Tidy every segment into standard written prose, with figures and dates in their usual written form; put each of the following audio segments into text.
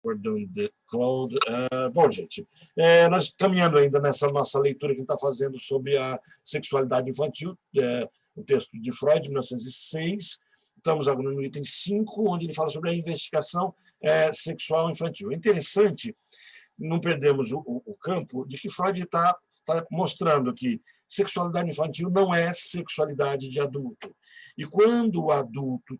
Cloud. Bom, gente, nós caminhando ainda nessa nossa leitura que a gente está fazendo sobre a sexualidade infantil, o texto de Freud, de 1906. Estamos agora no item 5, onde ele fala sobre a investigação sexual infantil. É interessante, não perdemos o campo, de que Freud está mostrando que sexualidade infantil não é sexualidade de adulto. E quando o adulto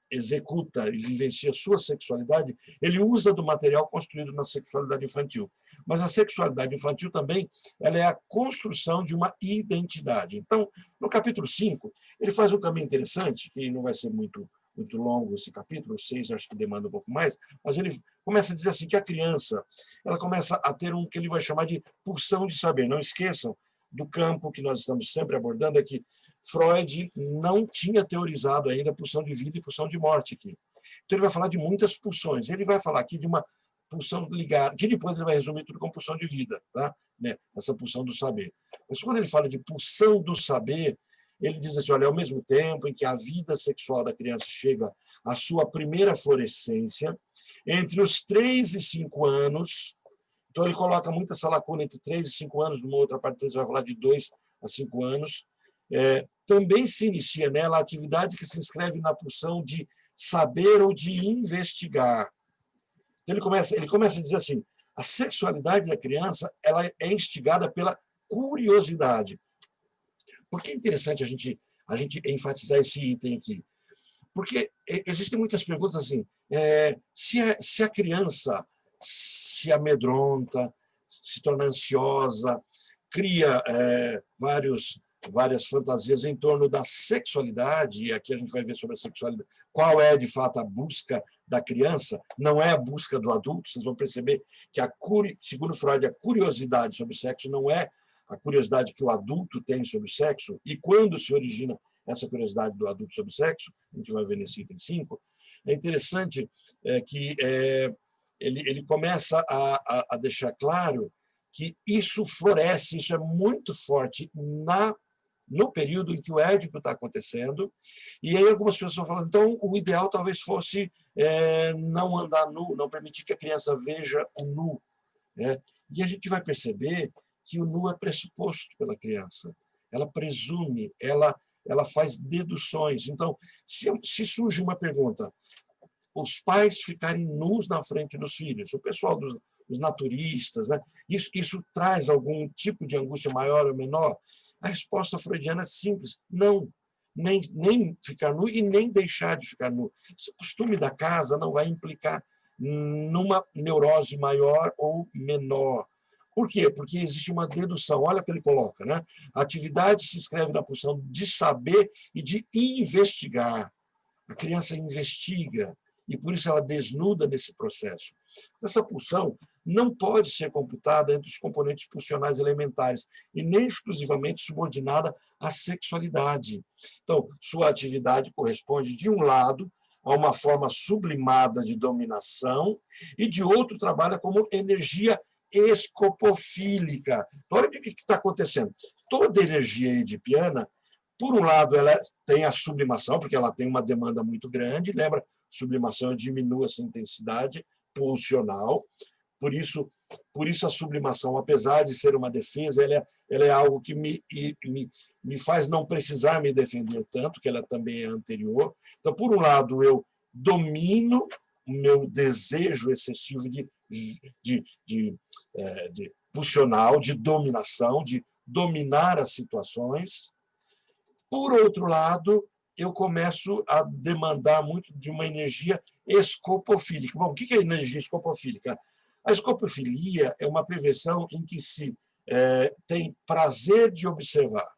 executa e vivencia sua sexualidade, ele usa do material construído na sexualidade infantil. Mas a sexualidade infantil também ela é a construção de uma identidade. Então, no capítulo 5, ele faz um caminho interessante, que não vai ser muito longo esse capítulo, 6 acho que demanda um pouco mais, mas ele começa a dizer assim que a criança ela começa a ter um que ele vai chamar de pulsão de saber. Não esqueçam do campo que nós estamos sempre abordando, é que Freud não tinha teorizado ainda a pulsão de vida e pulsão de morte aqui. Então ele vai falar de muitas pulsões. Ele vai falar aqui de uma pulsão ligada, que depois ele vai resumir tudo com pulsão de vida, tá? Essa pulsão do saber. Mas quando ele fala de pulsão do saber, ele diz assim, olha, ao mesmo tempo em que a vida sexual da criança chega à sua primeira florescência, entre os 3 e 5 anos, então ele coloca muito essa lacuna entre 3 e 5 anos, numa outra parte ele vai falar de 2 a 5 anos, também se inicia nela a atividade que se inscreve na pulsão de saber ou de investigar. Então ele começa a dizer assim, a sexualidade da criança ela é instigada pela curiosidade. Por que é interessante a gente enfatizar esse item aqui? Porque existem muitas perguntas assim, se a criança se amedronta, se torna ansiosa, cria várias fantasias em torno da sexualidade, e aqui a gente vai ver sobre a sexualidade, qual é de fato a busca da criança, não é a busca do adulto. Vocês vão perceber que, segundo Freud, a curiosidade sobre o sexo não é a curiosidade que o adulto tem sobre o sexo, e quando se origina essa curiosidade do adulto sobre o sexo, a gente vai ver nesse item 5, é interessante que ele começa a deixar claro que isso floresce, isso é muito forte no período em que o Édipo está acontecendo, e aí algumas pessoas falam, então o ideal talvez fosse não andar nu, não permitir que a criança veja o nu. E a gente vai perceber que o nu é pressuposto pela criança. Ela presume, ela faz deduções. Então, se surge uma pergunta, os pais ficarem nus na frente dos filhos, o pessoal dos naturistas, isso traz algum tipo de angústia maior ou menor? A resposta freudiana é simples, não. Nem ficar nu e nem deixar de ficar nu. O costume da casa não vai implicar numa neurose maior ou menor. Por quê? Porque existe uma dedução. Olha o que ele coloca, A atividade se inscreve na pulsão de saber e de investigar. A criança investiga, e por isso ela desnuda nesse processo. Essa pulsão não pode ser computada entre os componentes pulsionais elementares e nem exclusivamente subordinada à sexualidade. Então, sua atividade corresponde, de um lado, a uma forma sublimada de dominação e, de outro, trabalha como energia escopofílica. Então, olha o que está acontecendo. Toda energia edipiana, por um lado, ela tem a sublimação, porque ela tem uma demanda muito grande, lembra? Sublimação diminui essa intensidade pulsional, por isso a sublimação, apesar de ser uma defesa, ela é algo que me faz não precisar me defender tanto, que ela também é anterior. Então, por um lado, eu domino o meu desejo excessivo de pulsional, de dominação, de dominar as situações. Por outro lado, eu começo a demandar muito de uma energia escopofílica. Bom, o que é energia escopofílica? A escopofilia é uma perversão em que se tem prazer de observar.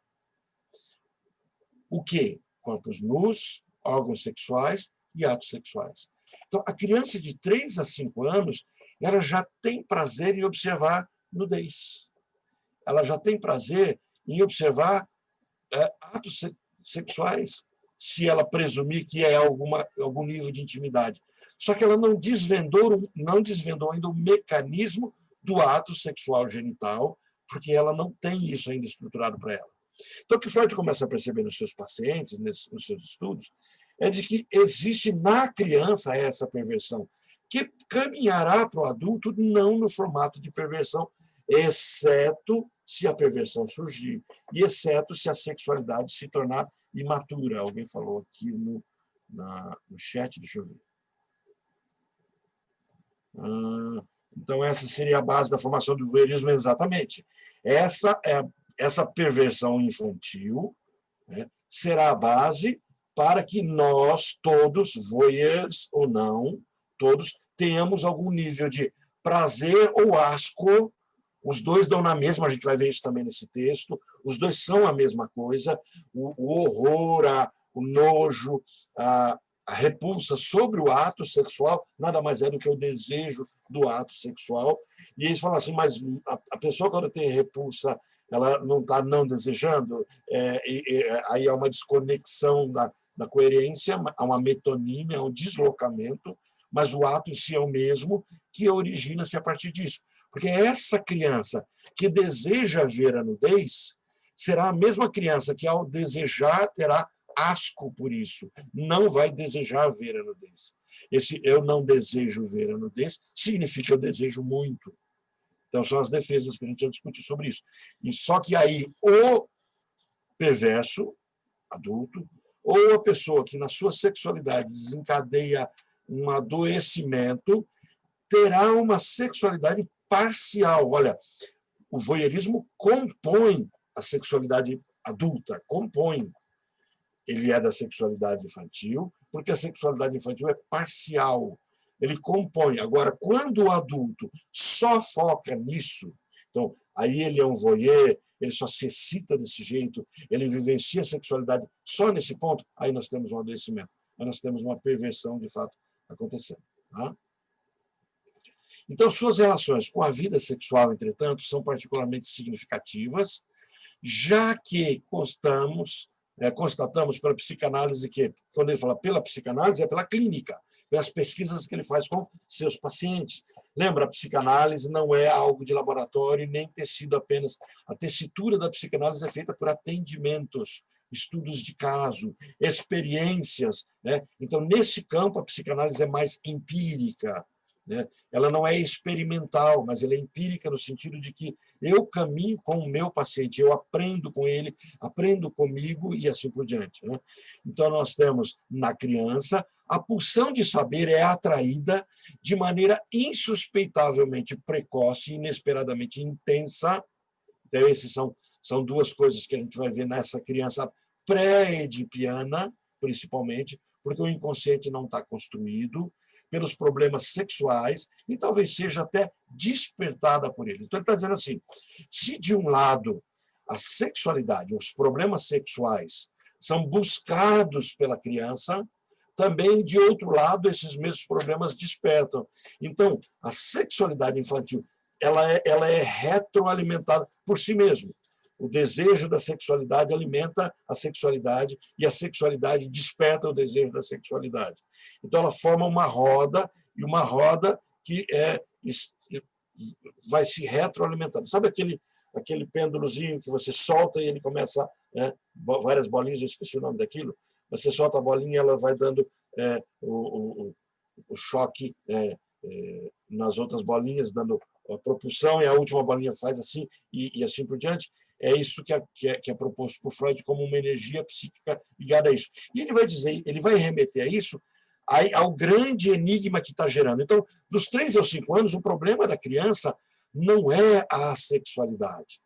O quê? Corpos nus, órgãos sexuais e atos sexuais. Então, a criança de 3 a 5 anos, ela já tem prazer em observar nudez. Ela já tem prazer em observar atos sexuais, se ela presumir que é algum nível de intimidade. Só que ela não desvendou ainda o mecanismo do ato sexual genital, porque ela não tem isso ainda estruturado para ela. Então, o que Freud começa a perceber nos seus pacientes, nos seus estudos, é de que existe na criança essa perversão. que caminhará para o adulto não no formato de perversão, exceto se a perversão surgir, e exceto se a sexualidade se tornar imatura. Alguém falou aqui no chat, deixa eu ver. Então, essa seria a base da formação do voyeurismo, exatamente. Essa perversão infantil, né, será a base para que nós todos, voyeurs ou não, todos tenhamos algum nível de prazer ou asco. Os dois dão na mesma, a gente vai ver isso também nesse texto, os dois são a mesma coisa, o horror, o nojo, a repulsa sobre o ato sexual nada mais é do que o desejo do ato sexual. E eles falam assim, mas a pessoa, quando tem repulsa, ela não está não desejando? Aí há uma desconexão da coerência, há uma metonímia, há um deslocamento, mas o ato em si é o mesmo, que origina-se a partir disso. Porque essa criança que deseja ver a nudez será a mesma criança que, ao desejar, terá asco por isso, não vai desejar ver a nudez. Esse eu não desejo ver a nudez significa eu desejo muito. Então, são as defesas que a gente já discutiu sobre isso. E só que aí o perverso, adulto, ou a pessoa que na sua sexualidade desencadeia um adoecimento, terá uma sexualidade parcial. Olha, o voyeurismo compõe a sexualidade adulta, compõe. Ele é da sexualidade infantil, porque a sexualidade infantil é parcial. Ele compõe. Agora, quando o adulto só foca nisso, então, aí ele é um voyeur, ele só se excita desse jeito, ele vivencia a sexualidade só nesse ponto, aí nós temos um adoecimento, aí nós temos uma perversão, de fato, acontecendo. Tá? Então, suas relações com a vida sexual, entretanto, são particularmente significativas, já que constatamos pela psicanálise que, quando ele fala pela psicanálise, é pela clínica, pelas pesquisas que ele faz com seus pacientes. Lembra, a psicanálise não é algo de laboratório, nem tecido apenas. A tessitura da psicanálise é feita por atendimentos, estudos de caso, experiências. Né? Então, nesse campo, a psicanálise é mais empírica. Né? Ela não é experimental, mas ela é empírica no sentido de que eu caminho com o meu paciente, eu aprendo com ele, aprendo comigo e assim por diante. Né? Então, nós temos na criança, a pulsão de saber é atraída de maneira insuspeitavelmente precoce, inesperadamente intensa. Então, essas são duas coisas que a gente vai ver nessa criança pré-edipiana, principalmente, porque o inconsciente não está construído, pelos problemas sexuais, e talvez seja até despertada por ele. Então, ele está dizendo assim, se de um lado a sexualidade, os problemas sexuais são buscados pela criança, também, de outro lado, esses mesmos problemas despertam. Então, a sexualidade infantil ela é retroalimentada por si mesma. O desejo da sexualidade alimenta a sexualidade e a sexualidade desperta o desejo da sexualidade. Então, ela forma uma roda, e uma roda que vai se retroalimentando. Sabe aquele pêndulozinho que você solta e ele começa, várias bolinhas, eu esqueci o nome daquilo, você solta a bolinha e ela vai dando o choque nas outras bolinhas, dando a propulsão, e a última bolinha faz assim, e assim por diante. É isso que é proposto por Freud como uma energia psíquica ligada a isso. E ele vai dizer, ele vai remeter a isso ao grande enigma que está gerando. Então, dos 3 aos 5 anos, o problema da criança não é a sexualidade.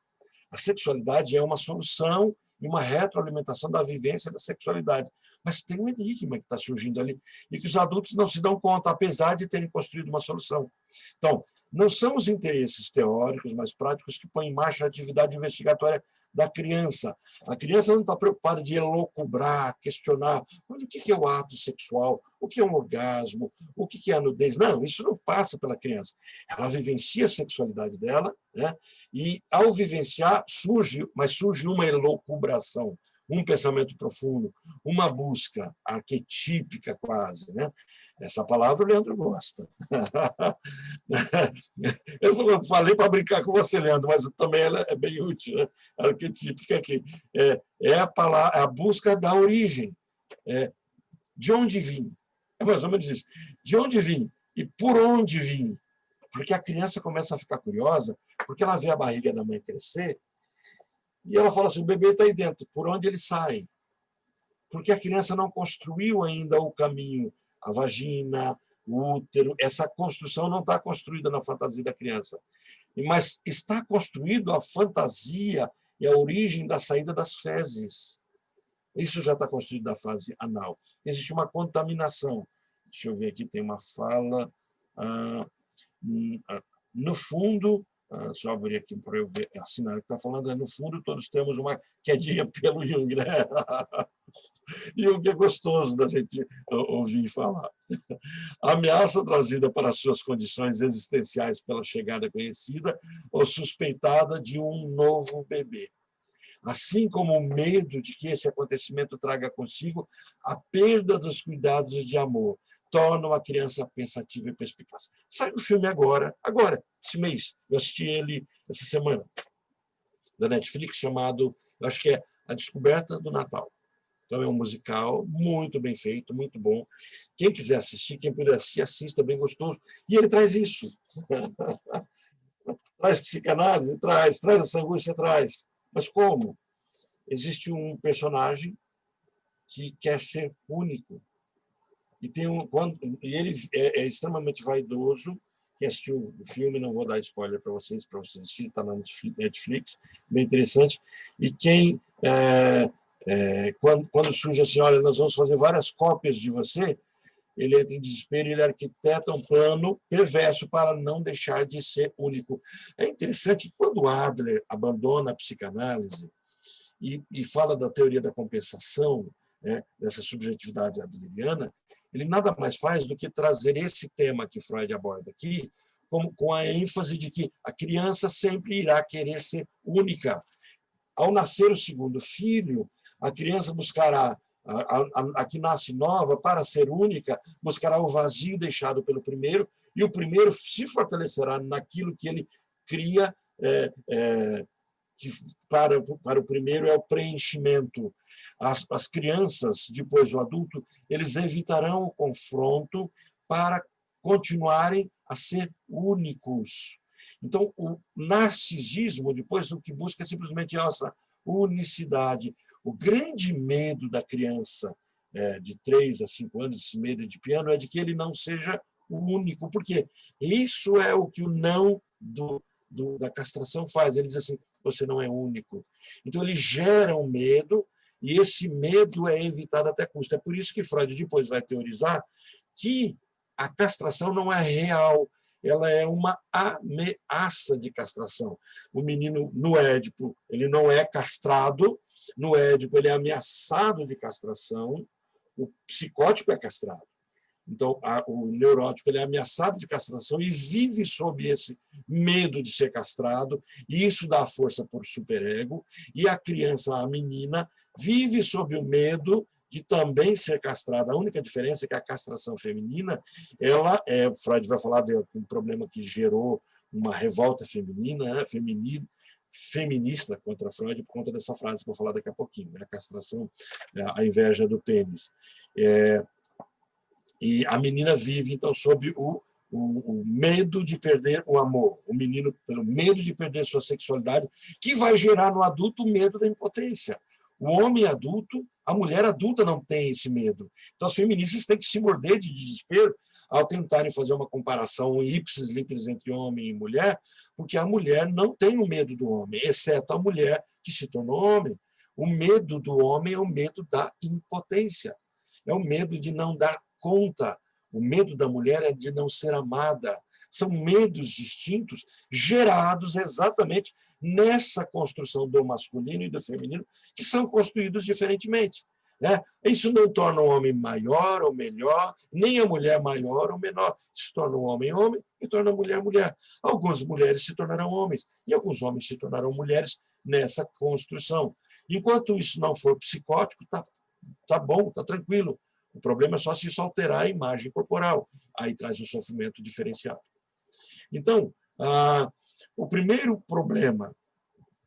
A sexualidade é uma solução e uma retroalimentação da vivência da sexualidade. Mas tem um enigma que está surgindo ali e que os adultos não se dão conta, apesar de terem construído uma solução. Então, não são os interesses teóricos, mas práticos, que põem em marcha a atividade investigatória da criança. A criança não está preocupada de elocubrar, questionar, olha, o que é o ato sexual, o que é um orgasmo, o que é a nudez. Não, isso não passa pela criança. Ela vivencia a sexualidade dela, né? E, ao vivenciar, surge uma elocubração, um pensamento profundo, uma busca arquetípica quase, né? Essa palavra o Leandro gosta. Eu falei para brincar com você, Leandro, mas também ela é bem útil, né? Arquetípica aqui. A busca da origem. De onde vim? É mais ou menos isso. De onde vim? E por onde vir? Porque a criança começa a ficar curiosa, porque ela vê a barriga da mãe crescer, e ela fala assim, o bebê está aí dentro, por onde ele sai? Porque a criança não construiu ainda o caminho, a vagina, o útero, essa construção não está construída na fantasia da criança. Mas está construído a fantasia e a origem da saída das fezes. Isso já está construído na fase anal. Existe uma contaminação. Deixa eu ver aqui, tem uma fala. No fundo, deixa eu abrir aqui para eu ver, assinar o que está falando, no fundo todos temos uma quedinha pelo Jung, né? E o que é gostoso da gente ouvir falar. A ameaça trazida para suas condições existenciais pela chegada conhecida ou suspeitada de um novo bebê. Assim como o medo de que esse acontecimento traga consigo a perda dos cuidados de amor, tornam a criança pensativa e perspicaz. Sai o filme agora, esse mês. Eu assisti ele essa semana, da Netflix, chamado, eu acho que é A Descoberta do Natal. Então, é um musical muito bem feito, muito bom. Quem quiser assistir, quem puder assistir, assista, bem gostoso. E ele traz isso. Traz psicanálise? Traz essa angústia? Traz. Mas como? Existe um personagem que quer ser único. E ele é extremamente vaidoso. Quem assistiu o filme, não vou dar spoiler para vocês assistirem, está na Netflix, bem interessante. E quando surge assim, olha, nós vamos fazer várias cópias de você, ele entra em desespero e ele arquiteta um plano perverso para não deixar de ser único. É interessante que quando Adler abandona a psicanálise e fala da teoria da compensação, né, dessa subjetividade adleriana, ele nada mais faz do que trazer esse tema que Freud aborda aqui, com a ênfase de que a criança sempre irá querer ser única. Ao nascer o segundo filho, a criança buscará, a que nasce nova, para ser única, buscará o vazio deixado pelo primeiro, e o primeiro se fortalecerá naquilo que ele cria, que para o primeiro é o preenchimento. As crianças, depois o adulto, eles evitarão o confronto para continuarem a ser únicos. Então, o narcisismo, depois, o que busca é simplesmente essa unicidade. O grande medo da criança de 3 a 5 anos, esse medo de piano, é de que ele não seja o único. Por quê? Isso é o que o não da castração faz. Ele diz assim, você não é único. Então, ele gera um medo, e esse medo é evitado até custo. É por isso que Freud depois vai teorizar que a castração não é real, ela é uma ameaça de castração. O menino, no Édipo, ele não é castrado, no Édipo ele é ameaçado de castração, o psicótico é castrado. Então, o neurótico ele é ameaçado de castração e vive sob esse medo de ser castrado, e isso dá força por superego, e a criança, a menina, vive sob o medo de também ser castrada. A única diferença é que a castração feminina, Freud vai falar de um problema que gerou uma revolta feminina, né, feminista contra Freud, por conta dessa frase que eu vou falar daqui a pouquinho, né, a castração, a inveja do pênis. E a menina vive, então, sob o medo de perder o amor. O menino, pelo medo de perder sua sexualidade, que vai gerar no adulto o medo da impotência. O homem adulto, a mulher adulta não tem esse medo. Então, as feministas têm que se morder de desespero ao tentarem fazer uma comparação ipsis literis entre homem e mulher, porque a mulher não tem o medo do homem, exceto a mulher que se tornou homem. O medo do homem é o medo da impotência. É o medo de não dar conta. O medo da mulher é de não ser amada. São medos distintos gerados exatamente nessa construção do masculino e do feminino, que são construídos diferentemente. Isso não torna o homem maior ou melhor, nem a mulher maior ou menor. Isso torna o homem homem e torna a mulher mulher. Algumas mulheres se tornarão homens e alguns homens se tornarão mulheres nessa construção. Enquanto isso não for psicótico, tá bom, tá tranquilo. O problema é só se isso alterar a imagem corporal. Aí traz um sofrimento diferenciado. Então, o primeiro problema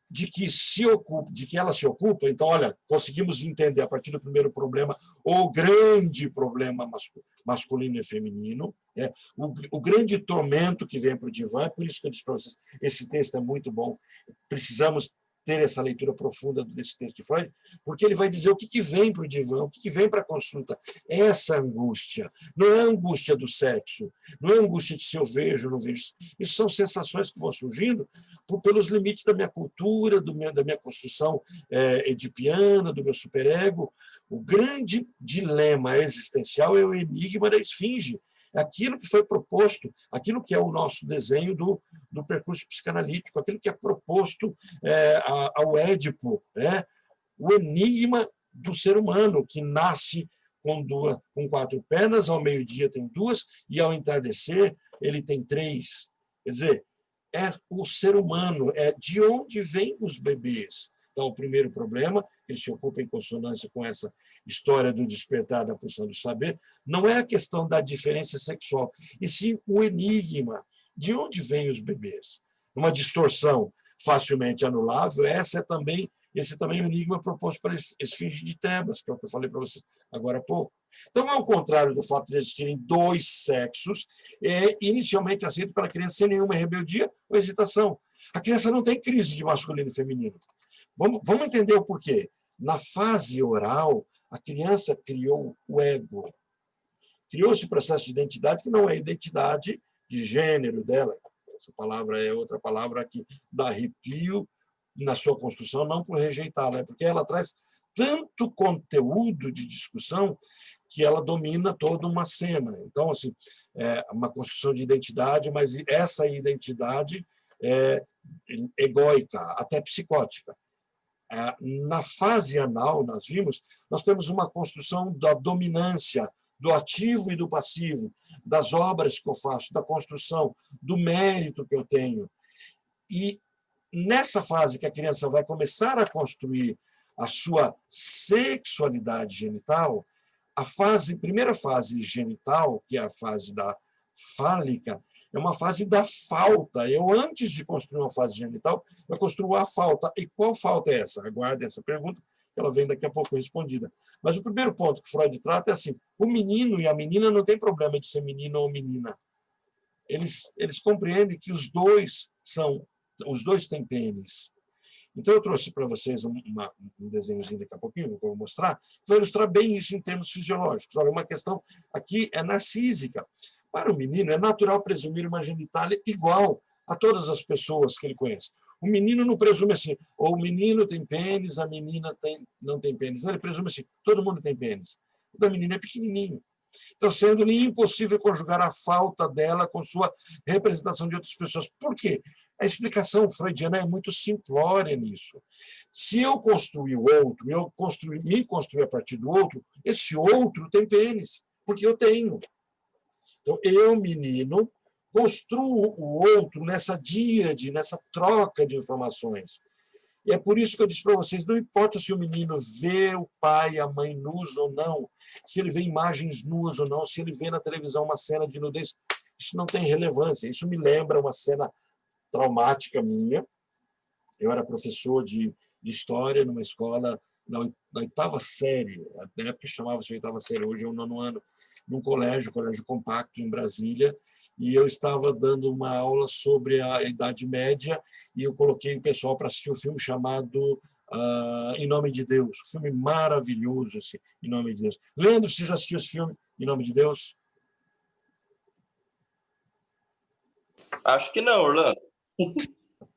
de que ela se ocupa. Então, olha, conseguimos entender a partir do primeiro problema o grande problema masculino e feminino, o grande tormento que vem para o divã. É por isso que eu disse para vocês, esse texto é muito bom, precisamos ter essa leitura profunda desse texto de Freud, porque ele vai dizer o que vem para o divã, o que vem para a consulta. Essa angústia, não é a angústia do sexo, não é a angústia de se eu vejo ou não vejo. Isso são sensações que vão surgindo pelos limites da minha cultura, da minha construção edipiana, do meu superego. O grande dilema existencial é o enigma da esfinge, aquilo que foi proposto, aquilo que é o nosso desenho do percurso psicanalítico, aquilo que é proposto ao Édipo, o enigma do ser humano, que nasce com 4 pernas, ao meio-dia tem 2, e ao entardecer ele tem 3. Quer dizer, é o ser humano, é de onde vêm os bebês. Então, o primeiro problema, ele se ocupa em consonância com essa história do despertar da pulsão do saber, não é a questão da diferença sexual, e sim o enigma, de onde vêm os bebês. Uma distorção facilmente anulável, esse é também o enigma proposto pela esfinge de Tebas, que é o que eu falei para vocês agora há pouco. Então, ao contrário do fato de existirem 2 sexos, é inicialmente aceito pela criança sem nenhuma rebeldia ou hesitação. A criança não tem crise de masculino e feminino. Vamos entender o porquê. Na fase oral, a criança criou o ego. Criou esse processo de identidade que não é a identidade de gênero dela. Essa palavra é outra palavra que dá arrepio na sua construção, não por rejeitá-la, é porque ela traz tanto conteúdo de discussão que ela domina toda uma cena. Então, assim, é uma construção de identidade, mas essa identidade é egóica, até psicótica. Na fase anal, nós temos uma construção da dominância, do ativo e do passivo, das obras que eu faço, da construção, do mérito que eu tenho. E nessa fase que a criança vai começar a construir a sua sexualidade genital, primeira fase genital, que é a fase da fálica, é uma fase da falta. Eu, antes de construir uma fase genital, eu construo a falta. E qual falta é essa? Aguarde essa pergunta, que ela vem daqui a pouco respondida. Mas o primeiro ponto que Freud trata é assim: o menino e a menina não tem problema de ser menino ou menina. Eles compreendem que os dois têm pênis. Então, eu trouxe para vocês um desenhozinho daqui a pouquinho, que eu vou mostrar, que vai ilustrar bem isso em termos fisiológicos. Olha, uma questão aqui é narcísica. Para o menino, é natural presumir uma genitália igual a todas as pessoas que ele conhece. O menino não presume assim, ou o menino tem pênis, a menina não tem pênis. Ele presume assim, todo mundo tem pênis. O da menina é pequenininho. Então, sendo-lhe impossível conjugar a falta dela com sua representação de outras pessoas. Por quê? A explicação freudiana é muito simplória nisso. Se eu construir o outro, me construir a partir do outro, esse outro tem pênis, porque eu tenho. Então, eu, menino, construo o outro nessa díade, nessa troca de informações. E é por isso que eu disse para vocês, não importa se o menino vê o pai e a mãe nus ou não, se ele vê imagens nuas ou não, se ele vê na televisão uma cena de nudez, isso não tem relevância. Isso me lembra uma cena traumática minha. Eu era professor de história numa escola, na 8ª série, na época chamava-se 8ª série, hoje é o 9º ano, num colégio compacto em Brasília, e eu estava dando uma aula sobre a Idade Média, e eu coloquei o pessoal para assistir um filme chamado Em Nome de Deus, um filme maravilhoso, assim, Em Nome de Deus. Leandro, você já assistiu esse filme, Em Nome de Deus? Acho que não, Orlando.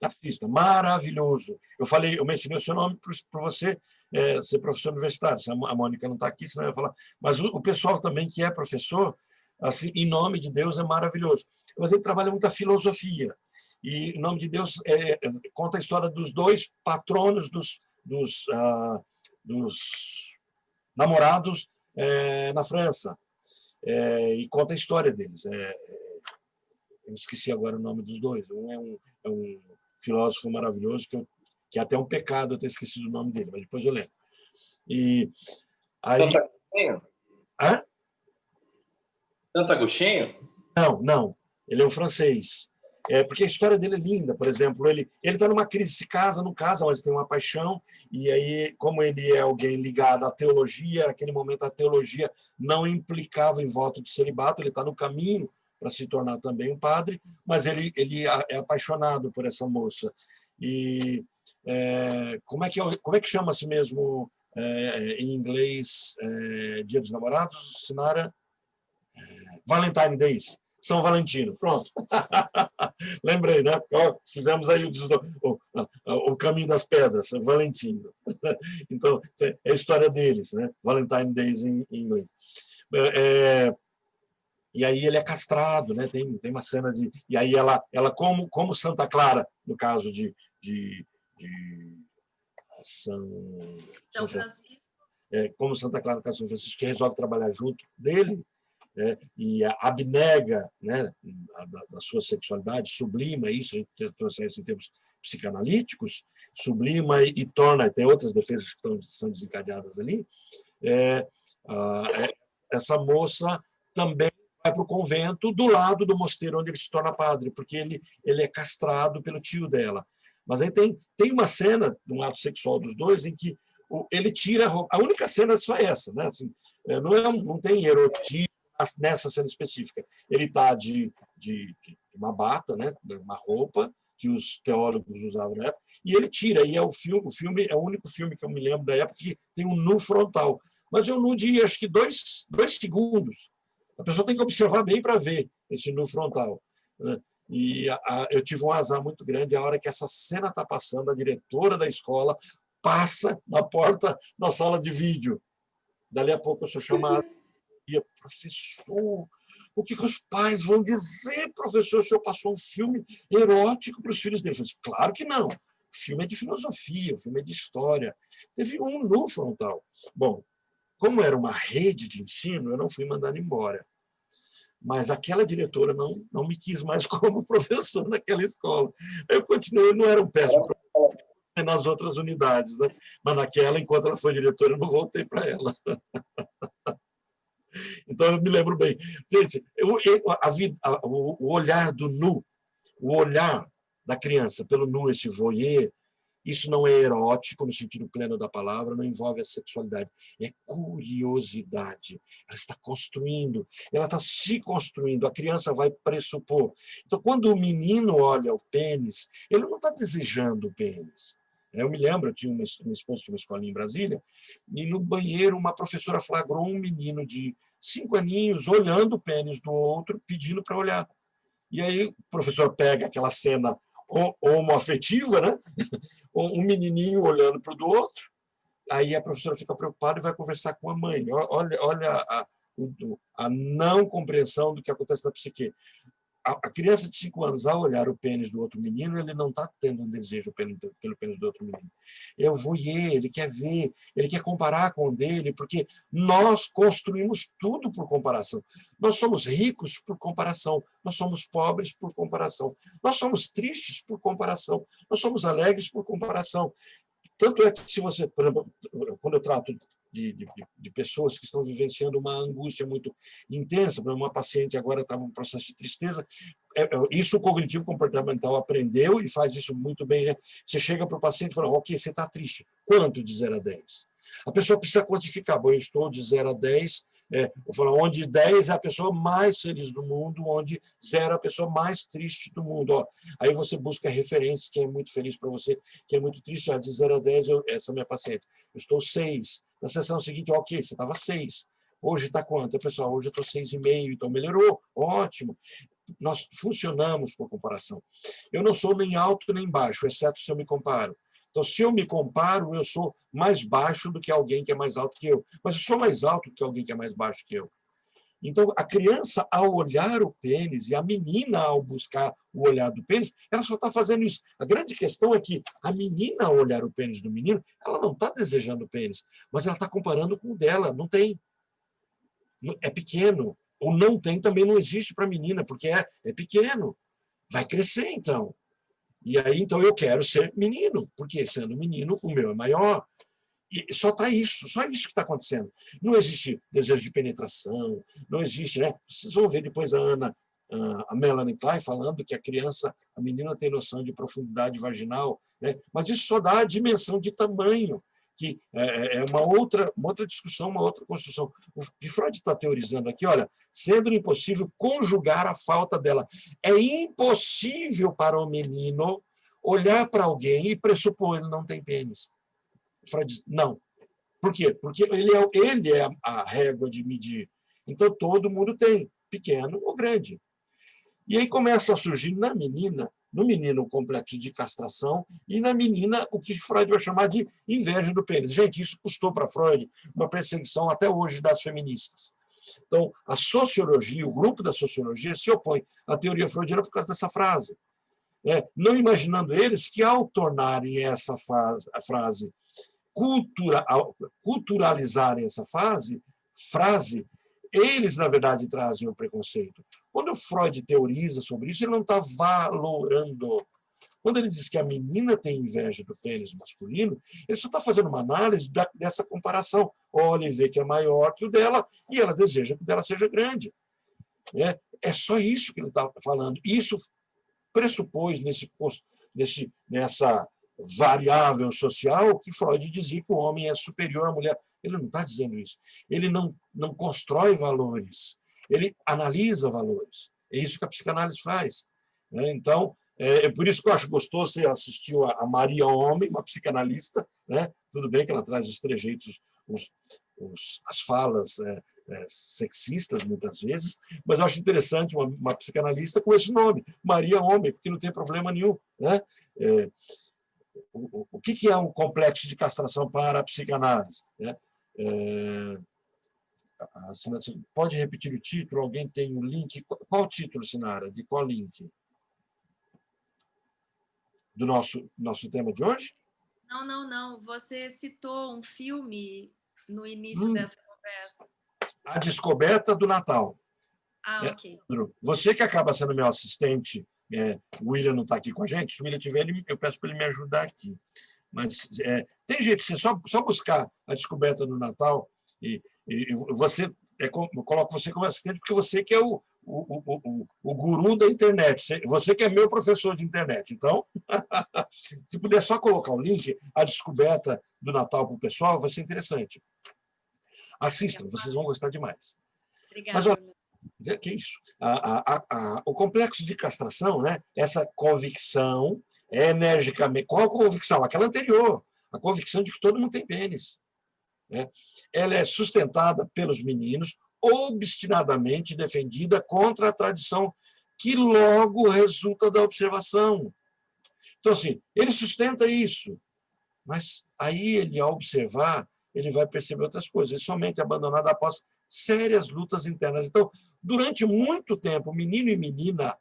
Assista, maravilhoso. Eu mencionei o seu nome para você ser professor universitário. A Mônica não está aqui, senão eu ia falar. Mas o pessoal também que é professor, assim, Em Nome de Deus é maravilhoso. Mas ele trabalha muita filosofia. E Em Nome de Deus conta a história dos 2 patronos dos namorados na França. E conta a história deles. Eu esqueci agora o nome dos 2. Um é um filósofo maravilhoso, que é até um pecado eu ter esquecido o nome dele, mas depois eu lembro. E aí... Santo Agostinho? Hã? Santo Agostinho? Não. Ele é um francês. Porque a história dele é linda. Por exemplo, ele está numa crise, se casa, não casa, mas tem uma paixão, e aí, como ele é alguém ligado à teologia, naquele momento a teologia não implicava em voto de celibato, ele está no caminho para se tornar também um padre, mas ele é apaixonado por essa moça. E como é que chama-se mesmo em inglês Dia dos Namorados, Sinara? Valentine Days. São Valentino, pronto. Lembrei, né? Fizemos aí o caminho das pedras, São Valentino. Então, é a história deles, né? Valentine Days em inglês. E aí ele é castrado, né? Tem uma cena de... E aí ela como Santa Clara, no caso de São Francisco. Como Santa Clara, no caso de São Francisco, que resolve trabalhar junto dele, e abnega, né, da sua sexualidade, sublima isso, a gente trouxe isso em termos psicanalíticos, sublima e torna, tem outras defesas que são desencadeadas ali, essa moça também vai para o convento do lado do mosteiro onde ele se torna padre, porque ele é castrado pelo tio dela. Mas aí tem uma cena, um ato sexual dos dois, em que ele tira a roupa. A única cena é só essa, né? Assim, não tem erotismo nessa cena específica. Ele está de uma bata, né? Uma roupa que os teólogos usavam na época, e ele tira. E o filme é o único filme que eu me lembro da época que tem um nu frontal. Mas é um nu de, acho que, 2 segundos. A pessoa tem que observar bem para ver esse nu frontal, né? E eu tive um azar muito grande. A hora que essa cena está passando, a diretora da escola passa na porta da sala de vídeo. Dali a pouco eu sou chamado. E professor, o que os pais vão dizer, professor? O senhor passou um filme erótico para os filhos dele? Eu falei, claro que não. O filme é de filosofia, o filme é de história. Teve um nu frontal. Bom, como era uma rede de ensino, eu não fui mandado embora. Mas aquela diretora não me quis mais como professor naquela escola. Eu continuei, não era um péssimo professor nas outras unidades, né? Mas naquela, enquanto ela foi diretora, eu não voltei para ela. Então, eu me lembro bem. Gente, o olhar do nu, o olhar da criança pelo nu, esse voyeur, isso não é erótico no sentido pleno da palavra, não envolve a sexualidade, é curiosidade. Ela está construindo, ela está se construindo, a criança vai pressupor. Então, quando o menino olha o pênis, ele não está desejando o pênis. Eu me lembro, eu tinha uma esposa de uma escolinha em Brasília, e no banheiro uma professora flagrou um menino de 5 aninhos olhando o pênis do outro, pedindo para olhar. E aí o professor pega aquela cena homoafetiva, né? Um menininho olhando para o do outro, aí a professora fica preocupada e vai conversar com a mãe. Olha a não compreensão do que acontece na psique. A criança de 5 anos, ao olhar o pênis do outro menino, ele não está tendo um desejo pelo pênis do outro menino. É o voyeur, ele quer ver, ele quer comparar com o dele, porque nós construímos tudo por comparação. Nós somos ricos por comparação, nós somos pobres por comparação, nós somos tristes por comparação, nós somos alegres por comparação. Tanto é que, se você, por exemplo, quando eu trato de pessoas que estão vivenciando uma angústia muito intensa, uma paciente agora está num processo de tristeza, isso o cognitivo comportamental aprendeu e faz isso muito bem, né? Você chega para o paciente e fala, ok, você está triste. Quanto de 0 a 10? A pessoa precisa quantificar. Bom, eu estou de 0 a 10, eu falo, onde 10 é a pessoa mais feliz do mundo, onde 0 é a pessoa mais triste do mundo. Ó, aí você busca referências, quem é muito feliz para você, quem é muito triste, de 0 a 10, essa é a minha paciente. Eu estou 6. Na sessão seguinte, ok, você estava 6. Hoje está quanto? Pessoal, hoje eu estou 6,5, então melhorou, ótimo. Nós funcionamos por comparação. Eu não sou nem alto nem baixo, exceto se eu me comparo. Então, se eu me comparo, eu sou mais baixo do que alguém que é mais alto que eu. Mas eu sou mais alto do que alguém que é mais baixo que eu. Então, a criança, ao olhar o pênis, e a menina, ao buscar o olhar do pênis, ela só está fazendo isso. A grande questão é que a menina, ao olhar o pênis do menino, ela não está desejando o pênis, mas ela está comparando com o dela. Não tem. É pequeno. Ou não tem, também não existe para a menina, porque é pequeno. Vai crescer, então. E aí, então, eu quero ser menino, porque sendo menino, o meu é maior. E só isso que está acontecendo. Não existe desejo de penetração, não existe, né? Vocês vão ver depois a Ana a Melanie Klein falando que a menina tem noção de profundidade vaginal, né? Mas isso só dá a dimensão de tamanho, que é uma outra discussão, uma outra construção. O que Freud está teorizando aqui, olha, sendo impossível conjugar a falta dela. É impossível para o menino olhar para alguém e pressupor que ele não tem pênis. Freud diz, não. Por quê? Porque ele é a régua de medir. Então, todo mundo tem, pequeno ou grande. E aí começa a surgir no menino o complexo de castração e na menina o que Freud vai chamar de inveja do pênis. Gente, isso custou para Freud uma perseguição até hoje das feministas. Então, a sociologia, o grupo da sociologia se opõe à teoria freudiana por causa dessa frase. Não imaginando eles que, ao tornarem essa frase culturalizarem essa frase, eles, na verdade, trazem o preconceito. Quando o Freud teoriza sobre isso, ele não está valorando. Quando ele diz que a menina tem inveja do pênis masculino, ele só está fazendo uma análise dessa comparação. Olha e vê que é maior que o dela, e ela deseja que o dela seja grande. É só isso que ele está falando. Isso pressupôs nessa variável social que Freud dizia que o homem é superior à mulher. Ele não está dizendo isso. Ele não constrói valores. Ele analisa valores. É isso que a psicanálise faz. Então, é por isso que eu acho gostoso você assistiu a Maria Homem, uma psicanalista, né? Tudo bem que ela traz os trejeitos, as falas sexistas, muitas vezes, mas eu acho interessante uma psicanalista com esse nome, Maria Homem, porque não tem problema nenhum. Né? O que é um complexo de castração para a psicanálise? Pode repetir o título? Alguém tem o link? Qual o título, Sinara? De qual link? Do nosso tema de hoje? Não. Você citou um filme no início dessa conversa. A Descoberta do Natal. Ok. Você que acaba sendo meu assistente, o William não está aqui com a gente, se o William estiver, eu peço para ele me ajudar aqui. Mas tem jeito, você só buscar A Descoberta do Natal e você, eu coloco você como assistente porque você que é o guru da internet, você que é meu professor de internet. Então, se puder só colocar o link, A Descoberta do Natal para o pessoal, vai ser interessante. Assistam, vocês vão gostar demais. Obrigada. Mas, olha, que isso? O complexo de castração, né? Essa convicção energicamente. Qual a convicção? Aquela anterior, a convicção de que todo mundo tem pênis. Ela é sustentada pelos meninos, obstinadamente defendida contra a tradição, que logo resulta da observação. Então, assim, ele sustenta isso, mas aí ele, ao observar, ele vai perceber outras coisas. Ele somente é abandonado após sérias lutas internas. Então, durante muito tempo, menino e menina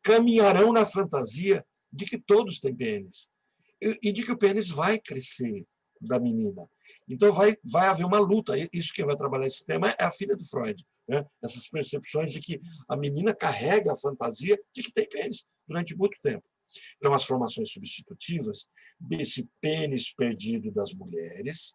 caminharão na fantasia de que todos têm pênis e de que o pênis vai crescer da menina. Então, vai haver uma luta. Isso quem vai trabalhar esse tema é a filha do Freud. Né? Essas percepções de que a menina carrega a fantasia de que tem pênis durante muito tempo. Então, as formações substitutivas desse pênis perdido das mulheres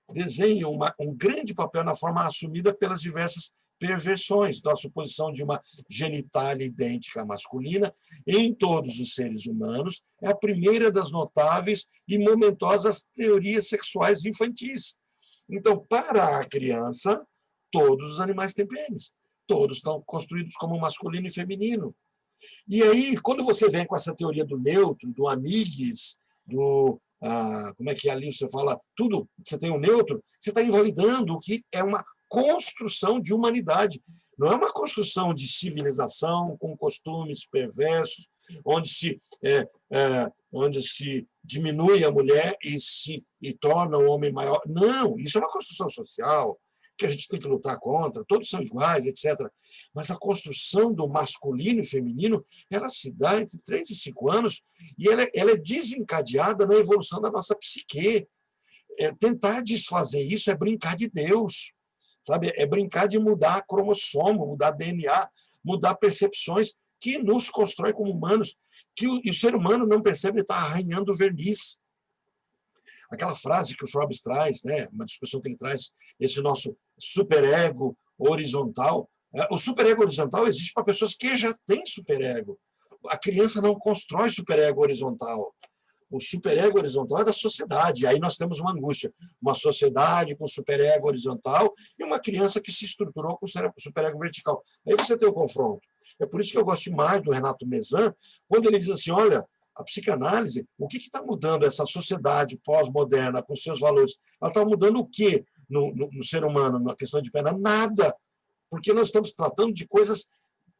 desenham um grande papel na forma assumida pelas diversas perversões da suposição de uma genitália idêntica à masculina em todos os seres humanos. É a primeira das notáveis e momentosas teorias sexuais infantis. Então, para a criança, todos os animais têm pênis. Todos estão construídos como masculino e feminino. E aí, quando você vem com essa teoria do neutro, do amigues, como é que ali você fala, tudo, você tem o neutro, você está invalidando o que é uma construção de humanidade. Não é uma construção de civilização com costumes perversos, onde se diminui a mulher e torna o homem maior. Não, isso é uma construção social que a gente tem que lutar contra, todos são iguais, etc. Mas a construção do masculino e feminino, ela se dá entre 3 e 5 anos e ela é desencadeada na evolução da nossa psique. Tentar desfazer isso é brincar de Deus, sabe? É brincar de mudar cromossomo, mudar DNA, mudar percepções que nos constrói como humanos, que o ser humano não percebe, ele está arranhando o verniz. Aquela frase que o Freud traz, né, uma discussão que ele traz, esse nosso superego horizontal, O superego horizontal existe para pessoas que já têm superego. A criança não constrói superego horizontal. O superego horizontal é da sociedade. Aí nós temos uma angústia. Uma sociedade com superego horizontal e uma criança que se estruturou com superego vertical. Aí você tem o confronto. É por isso que eu gosto mais do Renato Mezan, quando ele diz assim, olha, a psicanálise, o que está mudando essa sociedade pós-moderna com seus valores? Ela está mudando o quê no ser humano, na questão de pena? Nada. Porque nós estamos tratando de coisas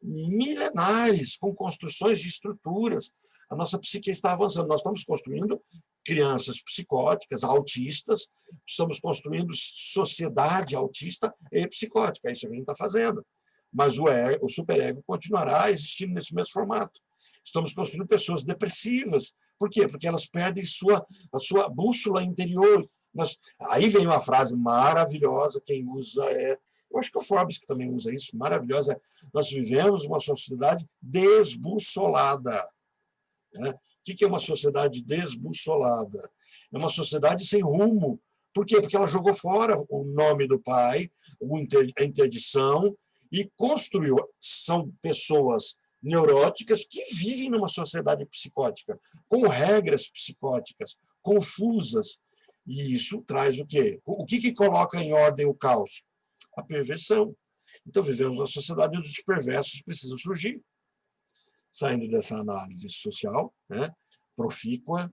milenares, com construções de estruturas. A nossa psique está avançando. Nós estamos construindo crianças psicóticas, autistas, estamos construindo sociedade autista e psicótica. É isso que a gente está fazendo. Mas o superego continuará existindo nesse mesmo formato. Estamos construindo pessoas depressivas. Por quê? Porque elas perdem a sua bússola interior. Aí vem uma frase maravilhosa, quem usa eu acho que é o Forbes que também usa isso, maravilhosa. Nós vivemos uma sociedade desbussolada. Né? O que é uma sociedade desbussolada? É uma sociedade sem rumo. Por quê? Porque ela jogou fora o nome do pai, a interdição, e construiu. São pessoas neuróticas que vivem numa sociedade psicótica, com regras psicóticas, confusas. E isso traz o quê? O que coloca em ordem o caos? A perversão. Então, vivemos uma sociedade onde os perversos precisam surgir. Saindo dessa análise social, né, profícua,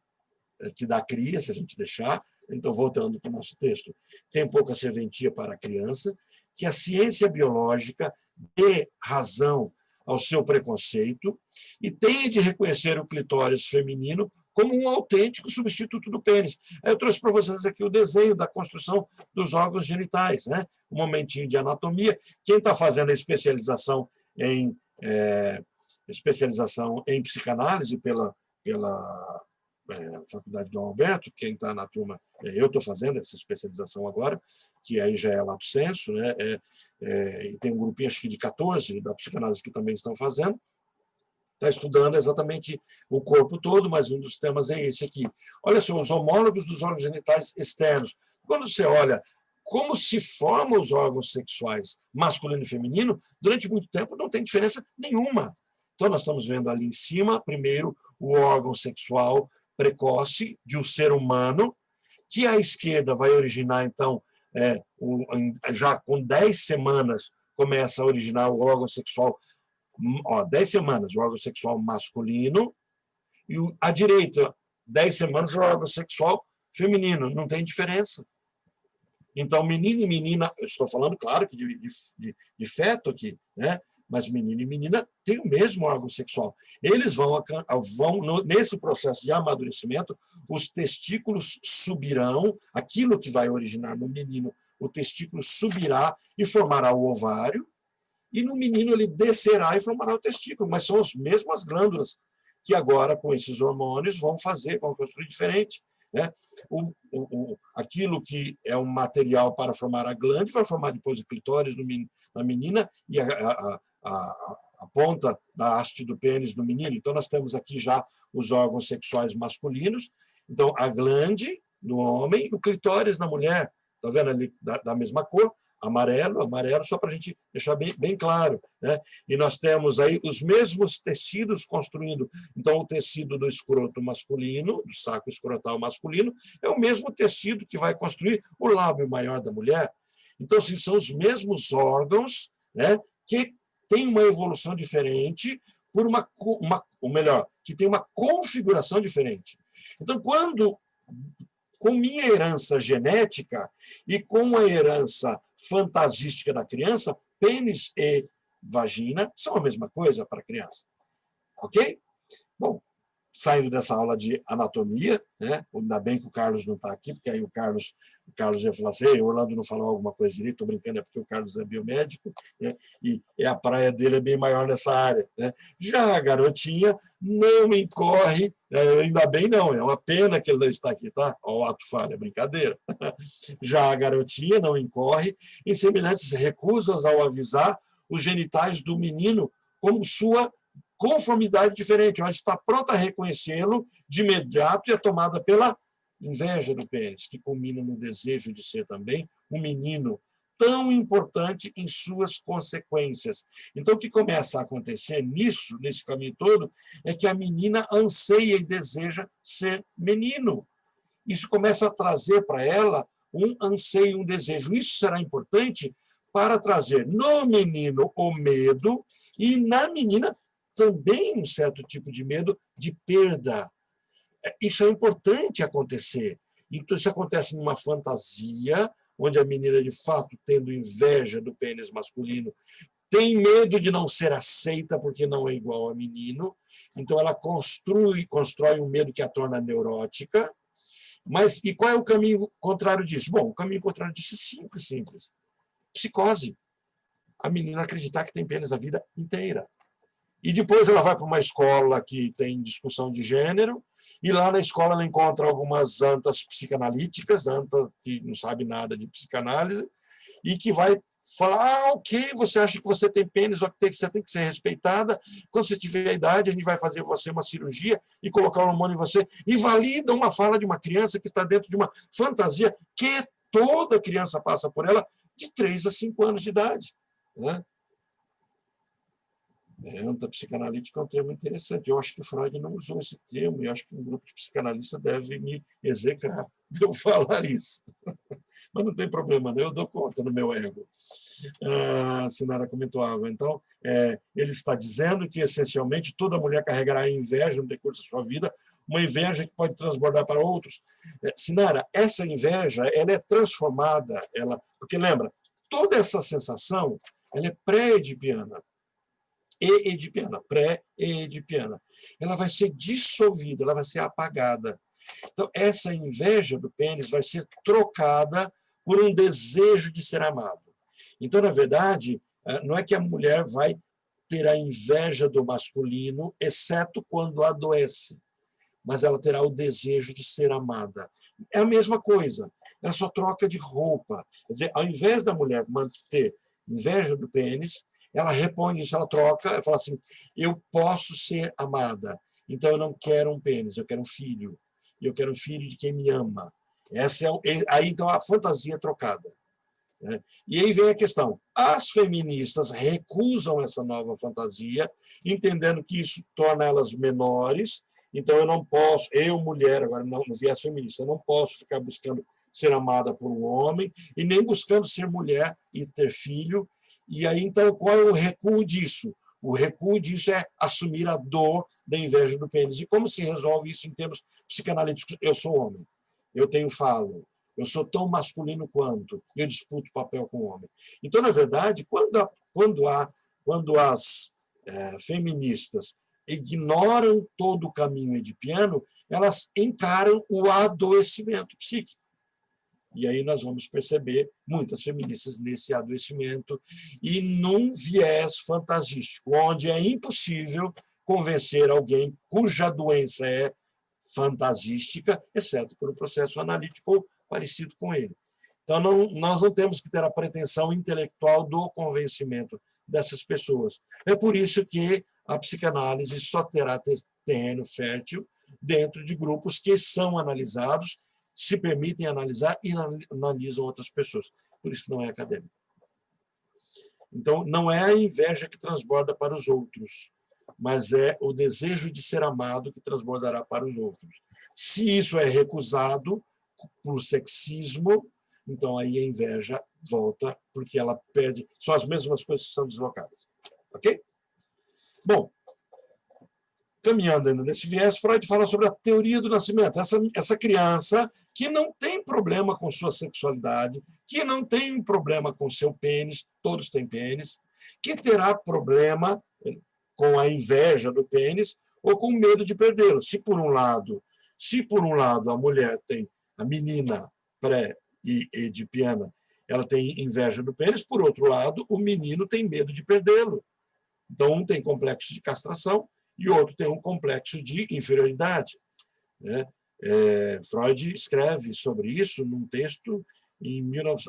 que dá cria, se a gente deixar. Então, voltando para o nosso texto, tem pouca serventia para a criança, que a ciência biológica dê razão ao seu preconceito e tenha de reconhecer o clitóris feminino como um autêntico substituto do pênis. Eu trouxe para vocês aqui o desenho da construção dos órgãos genitais, né? Um momentinho de anatomia. Quem está fazendo a especialização em psicanálise pela Faculdade Dom Alberto, quem está na turma, eu estou fazendo essa especialização agora, que aí já é lato sensu, né? E tem um grupinho, acho que de 14 da psicanálise que também estão fazendo. Está estudando exatamente o corpo todo, mas um dos temas é esse aqui. Olha só, os homólogos dos órgãos genitais externos. Quando você olha como se formam os órgãos sexuais masculino e feminino, durante muito tempo não tem diferença nenhuma. Então, nós estamos vendo ali em cima, primeiro, o órgão sexual precoce de um ser humano, que à esquerda vai originar, então, já com 10 semanas, começa a originar o órgão sexual 10 semanas, o órgão sexual masculino, e à direita, 10 semanas, o órgão sexual feminino. Não tem diferença. Então, menino e menina, eu estou falando, claro, que de feto aqui, né? Mas menino e menina têm o mesmo órgão sexual. Eles vão nesse processo de amadurecimento, os testículos subirão, aquilo que vai originar no menino, o testículo subirá e formará o ovário, e no menino ele descerá e formará o testículo, mas são as mesmas glândulas que agora, com esses hormônios, vão construir diferente. Né? Aquilo que é um material para formar a glândula vai formar depois o clitóris na menina e a ponta da haste do pênis no menino. Então, nós temos aqui já os órgãos sexuais masculinos. Então, a glande no homem e o clitóris na mulher. Está vendo ali da mesma cor? Amarelo, só para a gente deixar bem claro. Né? E nós temos aí os mesmos tecidos construindo. Então, o tecido do escroto masculino, do saco escrotal masculino, é o mesmo tecido que vai construir o lábio maior da mulher. Então, assim, são os mesmos órgãos, né, que têm uma evolução diferente, ou melhor, que tem uma configuração diferente. Então, com minha herança genética e com a herança fantasística da criança, pênis e vagina são a mesma coisa para a criança. Ok? Bom, saindo dessa aula de anatomia, né? Ainda bem que o Carlos não está aqui, porque aí o Carlos ia falar assim, o Orlando não falou alguma coisa direito, estou brincando, é porque o Carlos é biomédico, né? E a praia dele é bem maior nessa área. Né? Já a garotinha não incorre, ainda bem não, é uma pena que ele não está aqui, tá? Ó, o ato falho, é brincadeira. Já a garotinha não incorre em semelhantes recusas ao avisar os genitais do menino como sua conformidade diferente, ela está pronta a reconhecê-lo de imediato e é tomada pela inveja do pênis, que culmina no desejo de ser também um menino tão importante em suas consequências. Então, o que começa a acontecer nesse caminho todo, é que a menina anseia e deseja ser menino. Isso começa a trazer para ela um anseio, um desejo. Isso será importante para trazer no menino o medo e na menina também um certo tipo de medo de perda. Isso é importante acontecer. Então, isso acontece numa fantasia, onde a menina, de fato, tendo inveja do pênis masculino, tem medo de não ser aceita porque não é igual a menino. Então, ela constrói um medo que a torna neurótica. Mas e qual é o caminho contrário disso? Bom, o caminho contrário disso é simples. Psicose. A menina acreditar que tem pênis a vida inteira. E depois ela vai para uma escola que tem discussão de gênero, e lá na escola ela encontra algumas antas psicanalíticas, anta que não sabe nada de psicanálise, e que vai falar, ok, você acha que você tem pênis, ok, você tem que ser respeitada, quando você tiver a idade, a gente vai fazer você uma cirurgia e colocar um hormônio em você, e valida uma fala de uma criança que está dentro de uma fantasia que toda criança passa por ela, de 3 a 5 anos de idade. Né? Antapsicanalítica é um termo interessante. Eu acho que Freud não usou esse termo, e acho que um grupo de psicanalistas deve me execrar de eu falar isso. Mas não tem problema, eu dou conta no meu ego. A Sinara comentou algo. Então, ele está dizendo que, essencialmente, toda mulher carregará inveja no decurso da sua vida, uma inveja que pode transbordar para outros. Sinara, essa inveja ela é transformada, porque, lembra, toda essa sensação ela é pré-edipiana. E-edipiana, pré-edipiana. Ela vai ser dissolvida, ela vai ser apagada. Então, essa inveja do pênis vai ser trocada por um desejo de ser amado. Então, na verdade, não é que a mulher vai ter a inveja do masculino, exceto quando adoece, mas ela terá o desejo de ser amada. É a mesma coisa, ela só troca de roupa. Quer dizer, ao invés da mulher manter inveja do pênis, ela repõe isso, ela troca, ela fala assim, eu posso ser amada, então eu não quero um pênis, eu quero um filho. E eu quero um filho de quem me ama. Aí, então, a fantasia é trocada. Né? E aí vem a questão. As feministas recusam essa nova fantasia, entendendo que isso torna elas menores. Então, eu não posso, mulher, agora não viés feminista, eu não posso ficar buscando ser amada por um homem e nem buscando ser mulher e ter filho. E aí, então, qual é o recuo disso? O recuo disso é assumir a dor da inveja do pênis. E como se resolve isso em termos psicanalíticos? Eu sou homem, eu tenho falo, eu sou tão masculino quanto, eu disputo papel com o homem. Então, na verdade, quando as feministas ignoram todo o caminho edipiano, elas encaram o adoecimento psíquico. E aí nós vamos perceber muitas feministas nesse adoecimento e num viés fantasístico, onde é impossível convencer alguém cuja doença é fantasística, exceto por um processo analítico parecido com ele. Então, nós não temos que ter a pretensão intelectual do convencimento dessas pessoas. É por isso que a psicanálise só terá terreno fértil dentro de grupos que são analisados, se permitem analisar e analisam outras pessoas. Por isso que não é acadêmico. Então, não é a inveja que transborda para os outros, mas é o desejo de ser amado que transbordará para os outros. Se isso é recusado por sexismo, então aí a inveja volta, porque ela perde, são as mesmas coisas que são deslocadas. Ok? Bom, caminhando ainda nesse viés, Freud fala sobre a teoria do nascimento. Essa criança que não tem problema com sua sexualidade, que não tem problema com seu pênis, todos têm pênis, que terá problema com a inveja do pênis ou com medo de perdê-lo. Se por um lado a mulher tem, a menina pré-edipiana, ela tem inveja do pênis, por outro lado, o menino tem medo de perdê-lo. Então, um tem complexo de castração e o outro tem um complexo de inferioridade. Né? Freud escreve sobre isso num texto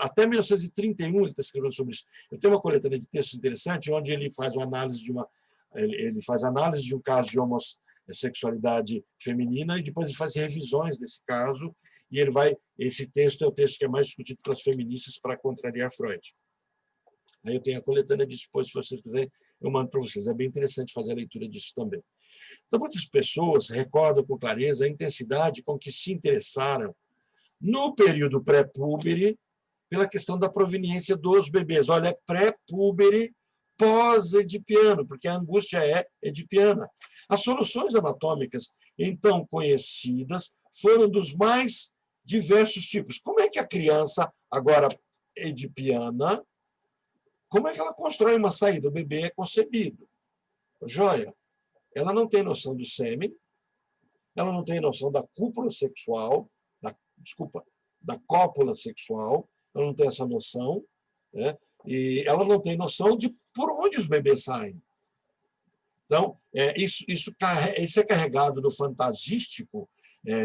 até 1931 ele está escrevendo sobre isso. Eu tenho uma coletânea de textos interessantes onde ele faz uma análise de um caso de homossexualidade feminina e depois ele faz revisões desse caso e esse texto é o texto que é mais discutido pelas feministas para contrariar Freud. Aí eu tenho a coletânea disso, depois, se vocês quiserem, eu mando para vocês. É bem interessante fazer a leitura disso também. Então, muitas pessoas recordam com clareza a intensidade com que se interessaram no período pré-púbere pela questão da proveniência dos bebês. Olha, é pré-púbere, pós-edipiano, porque a angústia é edipiana. As soluções anatômicas, então conhecidas, foram dos mais diversos tipos. Como é que a criança, agora edipiana, como é que ela constrói uma saída? O bebê é concebido. Joia. Ela não tem noção do sêmen, ela não tem noção da cúpula sexual, da cópula sexual, ela não tem essa noção, né? E ela não tem noção de por onde os bebês saem. Então, isso é carregado do fantasístico,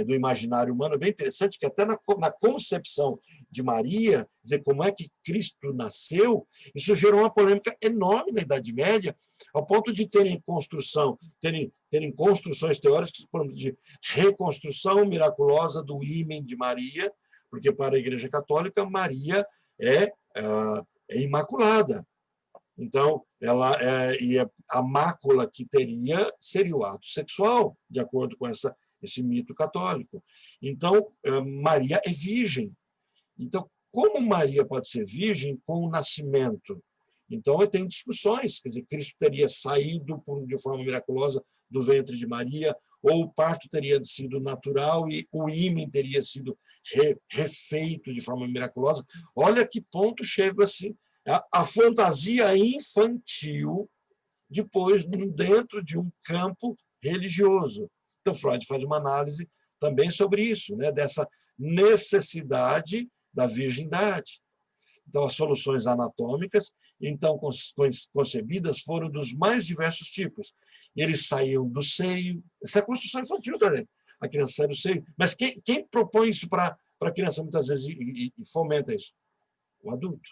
do imaginário humano, é bem interessante, que até na concepção de Maria, dizer como é que Cristo nasceu, isso gerou uma polêmica enorme na Idade Média, ao ponto de terem construções teóricas de reconstrução miraculosa do ímen de Maria, porque para a Igreja Católica, Maria é imaculada. Então, a mácula que teria seria o ato sexual, de acordo com esse mito católico. Então, Maria é virgem. Então, como Maria pode ser virgem com o nascimento? Então, tem discussões, quer dizer, Cristo teria saído de forma miraculosa do ventre de Maria, ou o parto teria sido natural e o ímen teria sido refeito de forma miraculosa. Olha que ponto chega assim. A fantasia infantil, depois, dentro de um campo religioso. Então, Freud faz uma análise também sobre isso, né? Dessa necessidade da virgindade. Então, as soluções anatômicas, então concebidas, foram dos mais diversos tipos. Eles saíam do seio, essa é a construção infantil também, a criança sai do seio. Mas quem propõe isso para a criança, muitas vezes, e fomenta isso? O adulto.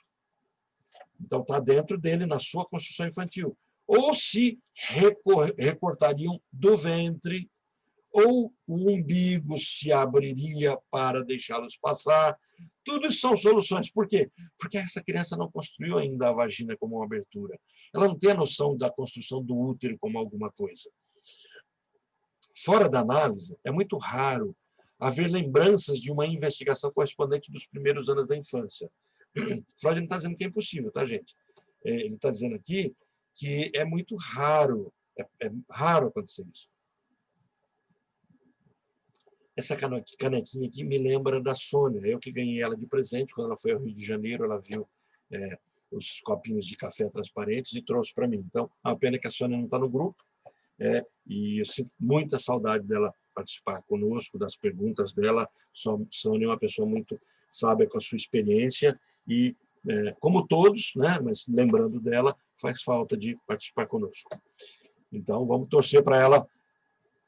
Então, está dentro dele, na sua construção infantil. Ou se recortariam do ventre, ou o umbigo se abriria para deixá-los passar. Tudo isso são soluções. Por quê? Porque essa criança não construiu ainda a vagina como uma abertura. Ela não tem a noção da construção do útero como alguma coisa. Fora da análise, é muito raro haver lembranças de uma investigação correspondente dos primeiros anos da infância. Freud não está dizendo que é impossível, tá, gente? Ele está dizendo aqui que é muito raro, é raro acontecer isso. Essa canequinha aqui me lembra da Sônia, eu que ganhei ela de presente, quando ela foi ao Rio de Janeiro, ela viu os copinhos de café transparentes e trouxe para mim. Então, é uma pena que a Sônia não está no grupo, e eu sinto muita saudade dela participar conosco, das perguntas dela. Sônia é uma pessoa muito sábia com a sua experiência, e, como todos, né, mas lembrando dela, faz falta de participar conosco. Então, vamos torcer para ela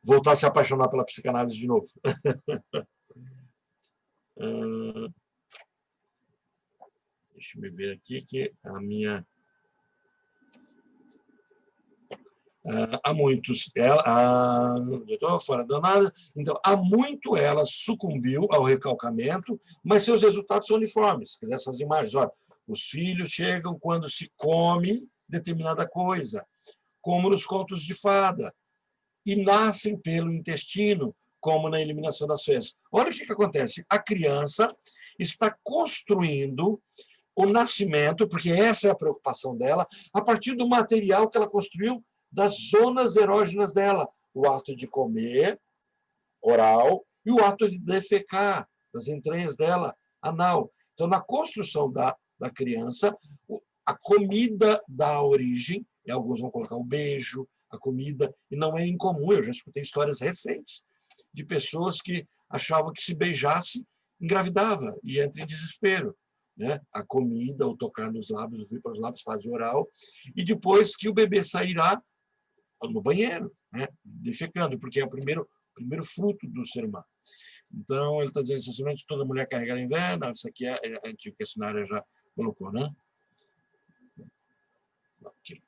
voltar a se apaixonar pela psicanálise de novo. Deixa eu ver aqui que a minha... há muitos... eu estou fora da nada. Então, há muito ela sucumbiu ao recalcamento, mas seus resultados são uniformes. Quer dizer, essas imagens, olha, os filhos chegam quando se come determinada coisa, como nos contos de fada, e nascem pelo intestino, como na eliminação das fezes. Olha o que acontece. A criança está construindo o nascimento, porque essa é a preocupação dela, a partir do material que ela construiu das zonas erógenas dela. O ato de comer, oral, e o ato de defecar, das entranhas dela, anal. Então, na construção da criança, a comida dá origem, e alguns vão colocar o beijo, a comida, e não é incomum, eu já escutei histórias recentes de pessoas que achavam que se beijasse, engravidava, e entra em desespero. Né? A comida, o tocar nos lábios, vir para os lábios, fase oral, e depois que o bebê sairá no banheiro, né? Defecando, porque é o primeiro fruto do ser humano. Então, ele está dizendo, essencialmente, toda mulher carregar inverno, isso aqui é antigo, que a Sinara já colocou, né? Ok.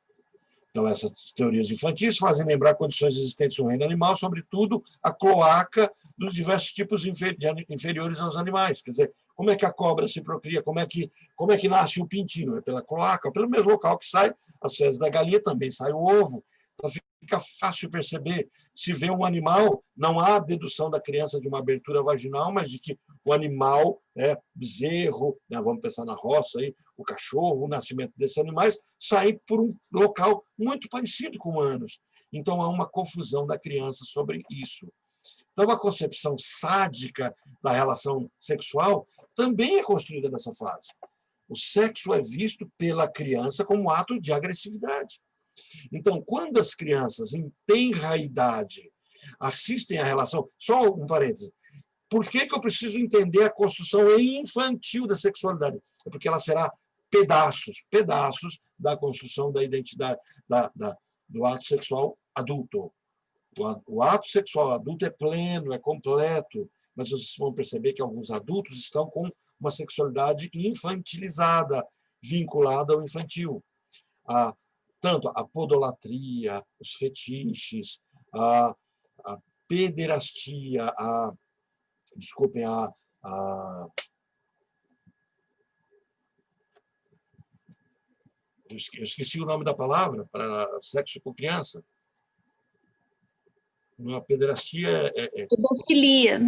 Então, essas teorias infantis fazem lembrar condições existentes no reino animal, sobretudo a cloaca dos diversos tipos inferiores aos animais. Quer dizer, como é que a cobra se procria, como é que nasce o pintinho? É pela cloaca, pelo mesmo local que sai as fezes da galinha, também sai o ovo. Então, fica fácil perceber. Se vê um animal, não há dedução da criança de uma abertura vaginal, mas de que o animal, bezerro, né, vamos pensar na roça, aí, o cachorro, o nascimento desses animais, sai por um local muito parecido com humanos. Então, há uma confusão da criança sobre isso. Então, a concepção sádica da relação sexual também é construída nessa fase. O sexo é visto pela criança como ato de agressividade. Então, quando as crianças, em tenra idade, assistem à relação... Só um parêntese. Por que eu preciso entender a construção infantil da sexualidade? É porque ela será pedaços da construção da identidade, do ato sexual adulto. O ato sexual adulto é pleno, é completo, mas vocês vão perceber que alguns adultos estão com uma sexualidade infantilizada, vinculada ao infantil. Tanto a podolatria, os fetiches, a pederastia, desculpem, eu esqueci o nome da palavra para sexo com criança. A pederastia Pedofilia.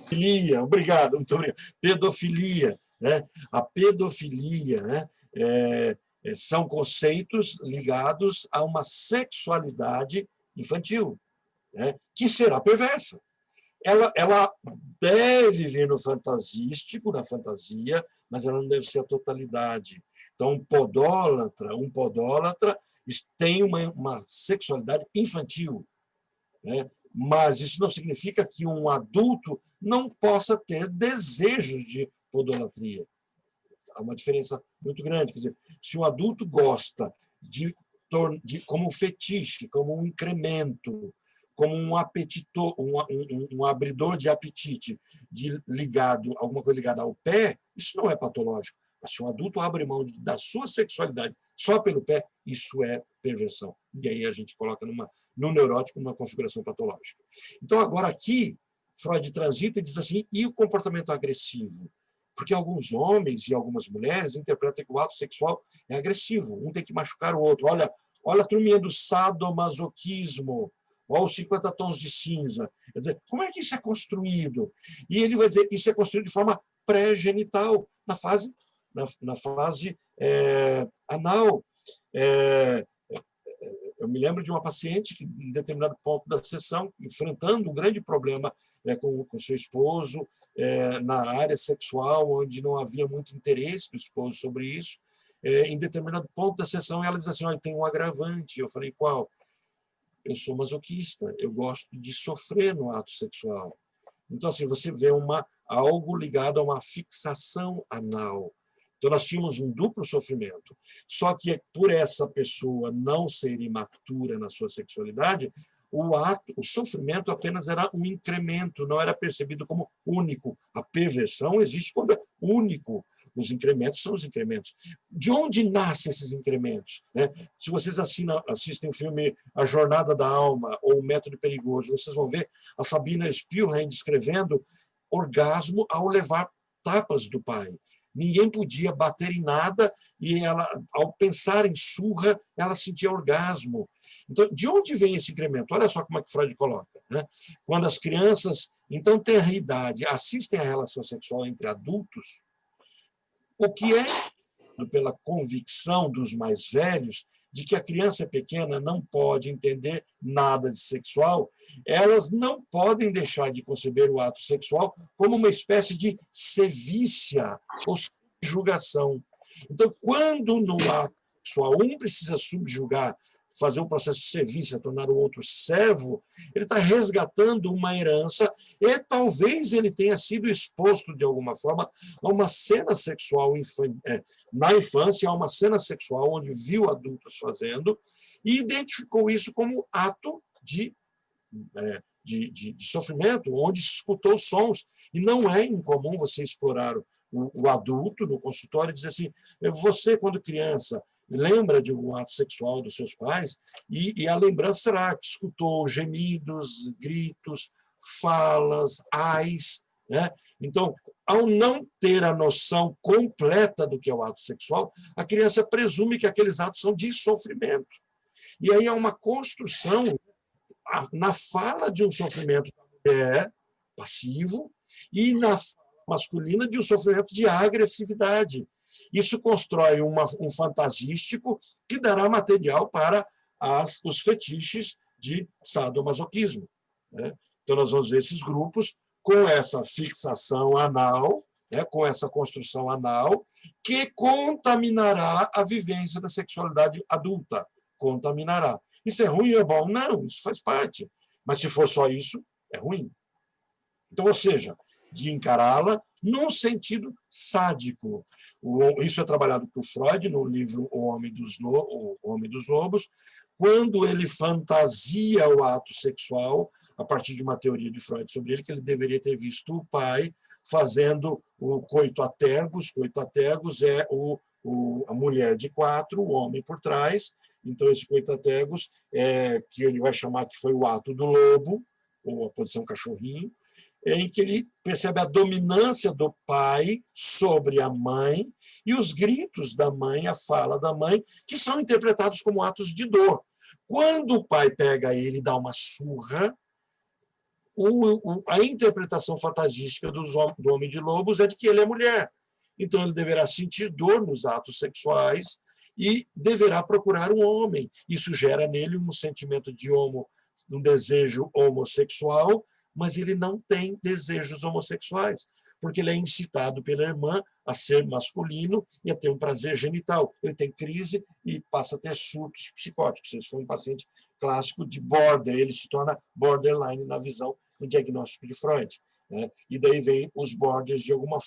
Pedofilia, obrigado, Antônio. Pedofilia, né? A pedofilia, né? São conceitos ligados a uma sexualidade infantil, né? Que será perversa. Ela deve vir no fantasístico, na fantasia, mas ela não deve ser a totalidade. Então, um podólatra tem uma sexualidade infantil, né? Mas isso não significa que um adulto não possa ter desejos de podolatria. Há uma diferença muito grande. Quer dizer, se um adulto gosta como um fetiche, como um incremento, como um apetito, um abridor de apetite, alguma coisa ligada ao pé, isso não é patológico. Mas se um adulto abre mão da sua sexualidade só pelo pé, isso é perversão. E aí a gente coloca no neurótico uma configuração patológica. Então, agora aqui, Freud transita e diz assim, e o comportamento agressivo? Porque alguns homens e algumas mulheres interpretam que o ato sexual é agressivo, um tem que machucar o outro. Olha a turminha do sadomasoquismo, olha os 50 tons de cinza. Quer dizer, como é que isso é construído? E ele vai dizer, isso é construído de forma pré-genital, na fase anal. Eu me lembro de uma paciente que, em determinado ponto da sessão, enfrentando um grande problema com seu esposo, na área sexual, onde não havia muito interesse do esposo sobre isso, em determinado ponto da sessão, ela diz assim, olha, tem um agravante. Eu falei, qual? Eu sou masoquista, eu gosto de sofrer no ato sexual. Então, assim, você vê algo ligado a uma fixação anal. Então, nós tínhamos um duplo sofrimento. Só que, por essa pessoa não ser imatura na sua sexualidade, o sofrimento apenas era um incremento, não era percebido como único. A perversão existe quando é único. Os incrementos são os incrementos. De onde nascem esses incrementos? Né? Se vocês assistem o filme A Jornada da Alma ou O Método Perigoso, vocês vão ver a Sabina Spielrein descrevendo orgasmo ao levar tapas do pai. Ninguém podia bater em nada e ela, ao pensar em surra, ela sentia orgasmo. Então, de onde vem esse incremento? Olha só como é que Freud coloca, né? Quando as crianças, então, têm a idade, assistem à relação sexual entre adultos, o que é pela convicção dos mais velhos de que a criança pequena não pode entender nada de sexual, elas não podem deixar de conceber o ato sexual como uma espécie de sevícia ou subjugação. Então, quando no ato sexual um precisa subjugar, fazer um processo de servício, tornar o outro servo, ele está resgatando uma herança e talvez ele tenha sido exposto de alguma forma a uma cena sexual na infância, a uma cena sexual onde viu adultos fazendo e identificou isso como ato de sofrimento, onde se escutou sons. E não é incomum você explorar o adulto no consultório e dizer assim, você, quando criança, lembra de um ato sexual dos seus pais, e a lembrança será que escutou gemidos, gritos, falas, ais, né? Então, ao não ter a noção completa do que é o ato sexual, a criança presume que aqueles atos são de sofrimento. E aí há uma construção na fala de um sofrimento da mulher, passivo, e na fala masculina de um sofrimento de agressividade. Isso constrói um fantasístico que dará material para os fetiches de sadomasoquismo, né? Então, nós vamos ver esses grupos com essa fixação anal, né, com essa construção anal, que contaminará a vivência da sexualidade adulta. Contaminará. Isso é ruim ou é bom? Não, isso faz parte. Mas se for só isso, é ruim. Então, ou seja, de encará-la num sentido sádico. Isso é trabalhado por Freud no livro O Homem dos Lobos, quando ele fantasia o ato sexual, a partir de uma teoria de Freud sobre ele, que ele deveria ter visto o pai fazendo o coito a tergos. Coito a tergos é a mulher de 4, o homem por trás. Então, esse coito a tergos, que ele vai chamar que foi o ato do lobo, ou a posição cachorrinho, em que ele percebe a dominância do pai sobre a mãe e os gritos da mãe, a fala da mãe, que são interpretados como atos de dor. Quando o pai pega ele e dá uma surra, a interpretação fantástica do Homem de Lobos é de que ele é mulher. Então, ele deverá sentir dor nos atos sexuais e deverá procurar um homem. Isso gera nele um sentimento de um desejo homossexual, mas ele não tem desejos homossexuais, porque ele é incitado pela irmã a ser masculino e a ter um prazer genital. Ele tem crise e passa a ter surtos psicóticos. Ele foi um paciente clássico de border, ele se torna borderline na visão do diagnóstico de Freud, né? E daí vem os borders, de alguma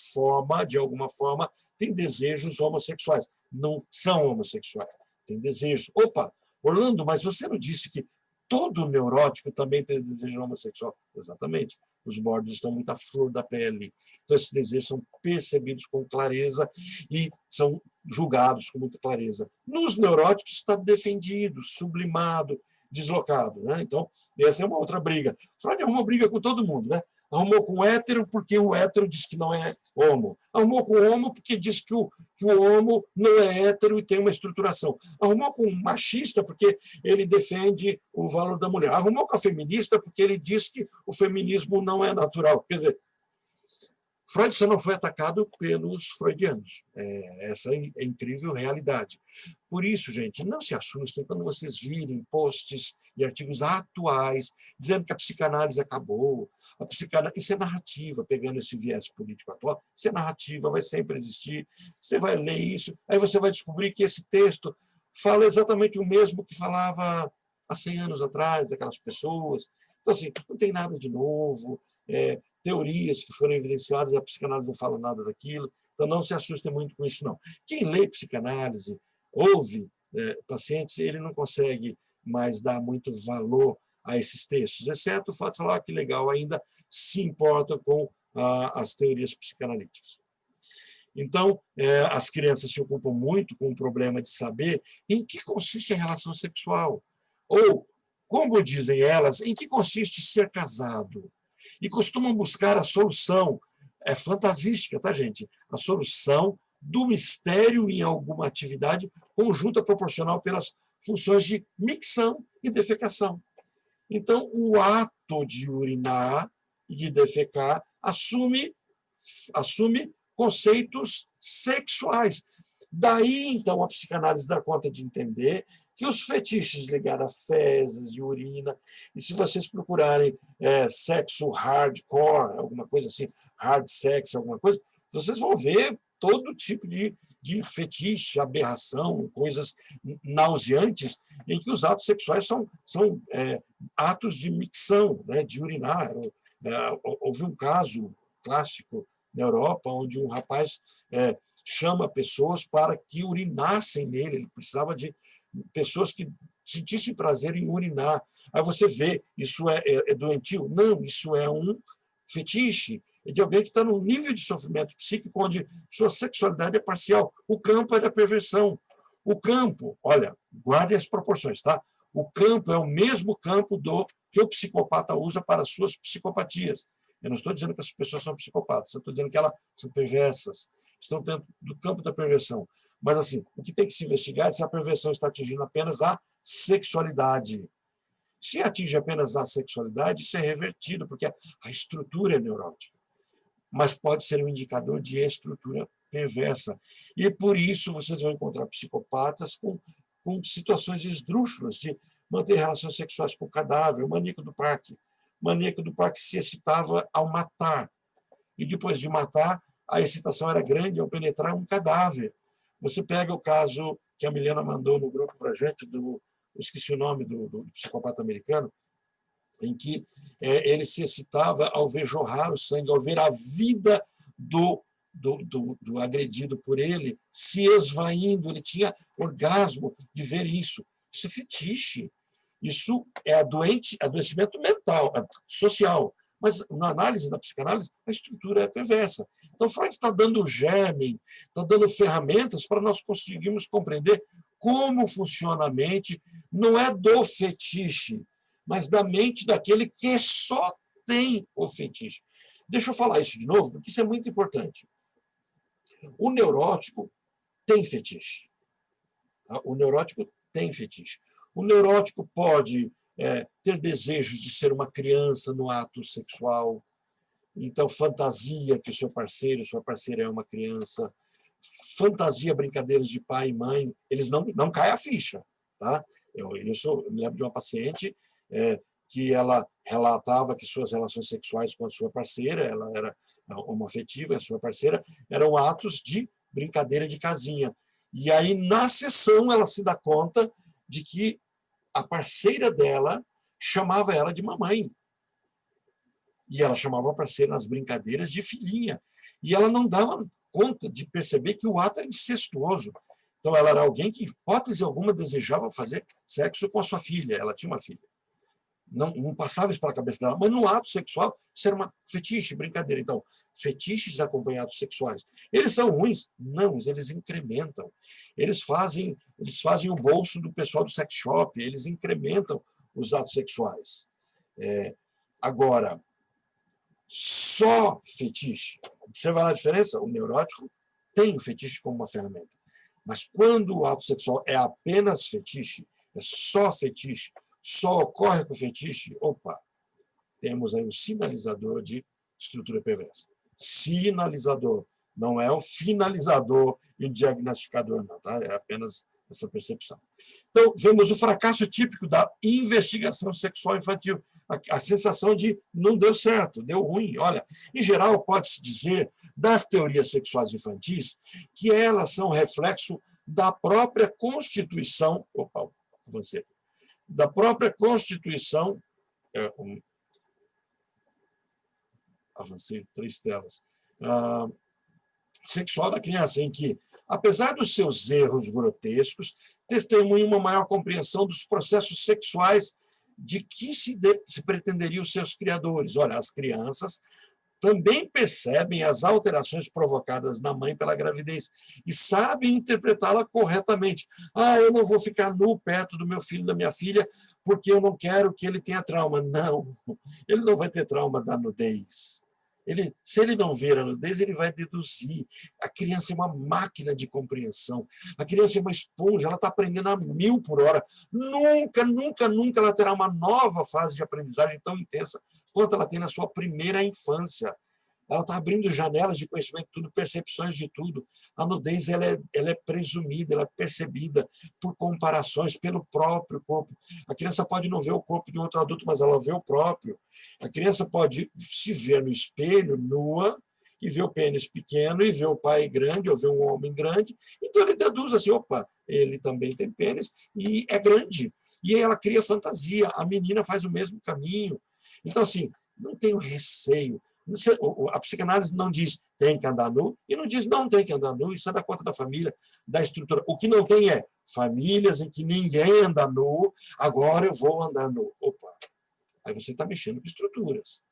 forma, têm desejos homossexuais. Não são homossexuais, têm desejos. Opa, Orlando, mas você não disse que todo neurótico também tem desejo homossexual? Exatamente. Os borders estão muito à flor da pele. Então, esses desejos são percebidos com clareza e são julgados com muita clareza. Nos neuróticos está defendido, sublimado, deslocado, né? Então, essa é uma outra briga. Freud arrumou briga com todo mundo, né? Arrumou com o hétero porque o hétero diz que não é homo. Arrumou com o homo porque diz que o homo não é hétero e tem uma estruturação. Arrumou com o machista porque ele defende o valor da mulher. Arrumou com a feminista porque ele diz que o feminismo não é natural. Quer dizer, Freud só não foi atacado pelos freudianos. Essa é a incrível realidade. Por isso, gente, não se assustem quando vocês virem posts e artigos atuais dizendo que a psicanálise acabou. Isso é narrativa, pegando esse viés político atual. Isso é narrativa, vai sempre existir. Você vai ler isso, aí você vai descobrir que esse texto fala exatamente o mesmo que falava há 100 anos atrás, aquelas pessoas. Então, assim, não tem nada de novo. Teorias que foram evidenciadas, a psicanálise não fala nada daquilo, então não se assustem muito com isso, não. Quem lê psicanálise, ouve pacientes, ele não consegue mais dar muito valor a esses textos, exceto o fato de falar que legal, ainda se importa com as teorias psicanalíticas. Então, as crianças se ocupam muito com o problema de saber em que consiste a relação sexual, ou, como dizem elas, em que consiste ser casado. E costumam buscar a solução, fantasística, tá, gente? A solução do mistério em alguma atividade conjunta proporcional pelas funções de micção e defecação. Então, o ato de urinar e de defecar assume conceitos sexuais. Daí, então, a psicanálise dá conta de entender que os fetiches ligados a fezes e urina, e se vocês procurarem sexo hardcore, alguma coisa assim, hard sex, alguma coisa, vocês vão ver todo tipo de fetiche, aberração, coisas nauseantes, em que os atos sexuais são atos de micção, né, de urinar. Houve um caso clássico na Europa, onde um rapaz chama pessoas para que urinassem nele, ele precisava de pessoas que sentissem prazer em urinar. Aí você vê, isso é doentio? Não, isso é um fetiche, é de alguém que está num nível de sofrimento psíquico onde sua sexualidade é parcial. O campo é da perversão. O campo, olha, guardem as proporções, tá? O campo é o mesmo campo que o psicopata usa para suas psicopatias. Eu não estou dizendo que as pessoas são psicopatas, eu estou dizendo que elas são perversas, estão dentro do campo da perversão. Mas, assim, o que tem que se investigar é se a perversão está atingindo apenas a sexualidade. Se atinge apenas a sexualidade, isso é revertido, porque a estrutura é neurótica. Mas pode ser um indicador de estrutura perversa. E por isso vocês vão encontrar psicopatas com situações esdrúxulas de manter relações sexuais com o cadáver, o maníaco do parque. O maníaco do parque se excitava ao matar. E depois de matar, a excitação era grande ao penetrar um cadáver. Você pega o caso que a Milena mandou no grupo para a gente, eu esqueci o nome do psicopata americano, em que ele se excitava ao ver jorrar o sangue, ao ver a vida do agredido por ele se esvaindo. Ele tinha orgasmo de ver isso. Isso é fetiche. Isso é adoecimento mental, social. Mas, na análise da psicanálise, a estrutura é perversa. Então, Freud está dando germe, está dando ferramentas para nós conseguirmos compreender como funciona a mente, não é do fetiche, mas da mente daquele que só tem o fetiche. Deixa eu falar isso de novo, porque isso é muito importante. O neurótico tem fetiche. Tá? O neurótico tem fetiche. O neurótico pode ter desejos de ser uma criança no ato sexual, então fantasia que o seu parceiro, sua parceira é uma criança, fantasia brincadeiras de pai e mãe, eles não caem a ficha. Tá? Eu me lembro de uma paciente que ela relatava que suas relações sexuais com a sua parceira, ela era homoafetiva, a sua parceira, eram atos de brincadeira de casinha. E aí, na sessão, ela se dá conta de que a parceira dela chamava ela de mamãe. E ela chamava a parceira nas brincadeiras de filhinha. E ela não dava conta de perceber que o ato era incestuoso. Então, ela era alguém que, em hipótese alguma, desejava fazer sexo com a sua filha. Ela tinha uma filha. Não passava isso pela cabeça dela, mas no ato sexual isso era uma fetiche, brincadeira. Então, fetiches acompanhados sexuais, eles são ruins? Não, eles incrementam. Eles fazem o bolso do pessoal do sex shop, eles incrementam os atos sexuais. Agora, só fetiche. Observa lá a diferença? O neurótico tem o fetiche como uma ferramenta. Mas quando o ato sexual é apenas fetiche, é só fetiche, só ocorre com fetiche, opa, temos aí um sinalizador de estrutura perversa. Sinalizador, não é o finalizador e o diagnosticador, não, tá? É apenas essa percepção. Então, vemos o fracasso típico da investigação sexual infantil. A sensação de não deu certo, deu ruim. Olha, em geral, pode-se dizer das teorias sexuais infantis que elas são reflexo da própria constituição. Opa, avancei aqui. Da própria constituição, avancei 3 telas, sexual da criança, em que, apesar dos seus erros grotescos, testemunha uma maior compreensão dos processos sexuais de que se pretenderiam os seus criadores. Olha, as crianças também percebem as alterações provocadas na mãe pela gravidez e sabem interpretá-la corretamente. Eu não vou ficar nu perto do meu filho, da minha filha, porque eu não quero que ele tenha trauma. Não, ele não vai ter trauma da nudez. Se ele não ver a nudez, ele vai deduzir. A criança é uma máquina de compreensão. A criança é uma esponja, ela está aprendendo a 1000 por hora. Nunca, nunca, nunca ela terá uma nova fase de aprendizagem tão intensa quanto ela tem na sua primeira infância. Ela está abrindo janelas de conhecimento de tudo, percepções de tudo. A nudez ela é presumida, ela é percebida por comparações pelo próprio corpo. A criança pode não ver o corpo de um outro adulto, mas ela vê o próprio. A criança pode se ver no espelho, nua, e ver o pênis pequeno, e ver o pai grande, ou ver um homem grande. Então ele deduz assim, opa, ele também tem pênis, e é grande. E aí ela cria fantasia, a menina faz o mesmo caminho. Então, assim, não tenho receio. A psicanálise não diz tem que andar nu e não diz não tem que andar nu, isso é da conta da família, da estrutura. O que não tem é famílias em que ninguém anda nu, agora eu vou andar nu. Opa, aí você está mexendo com estruturas.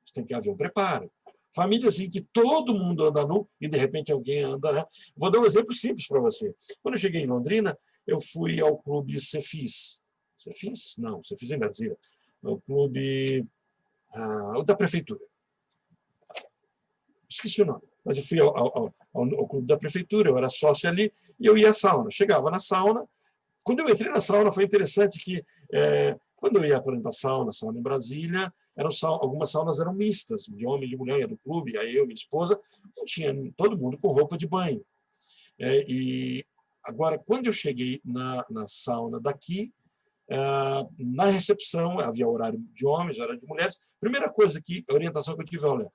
Você tem que haver um preparo. Famílias em que todo mundo anda nu e de repente alguém anda, né? Vou dar um exemplo simples para você. Quando eu cheguei em Londrina, eu fui ao clube Cefis. Cefis? Não, Cefis em Brasília. O clube o da prefeitura. esqueci o nome, mas eu fui ao clube da prefeitura, eu era sócio ali, e eu ia à sauna. Chegava na sauna, quando eu entrei na sauna, foi interessante que, quando eu ia, por exemplo, à sauna em Brasília, algumas saunas eram mistas, de homem e de mulher, ia do clube, aí eu e minha esposa, não tinha todo mundo com roupa de banho. E agora, quando eu cheguei na sauna daqui, na recepção, havia horário de homens, horário de mulheres. Primeira coisa a orientação que eu tive, olha,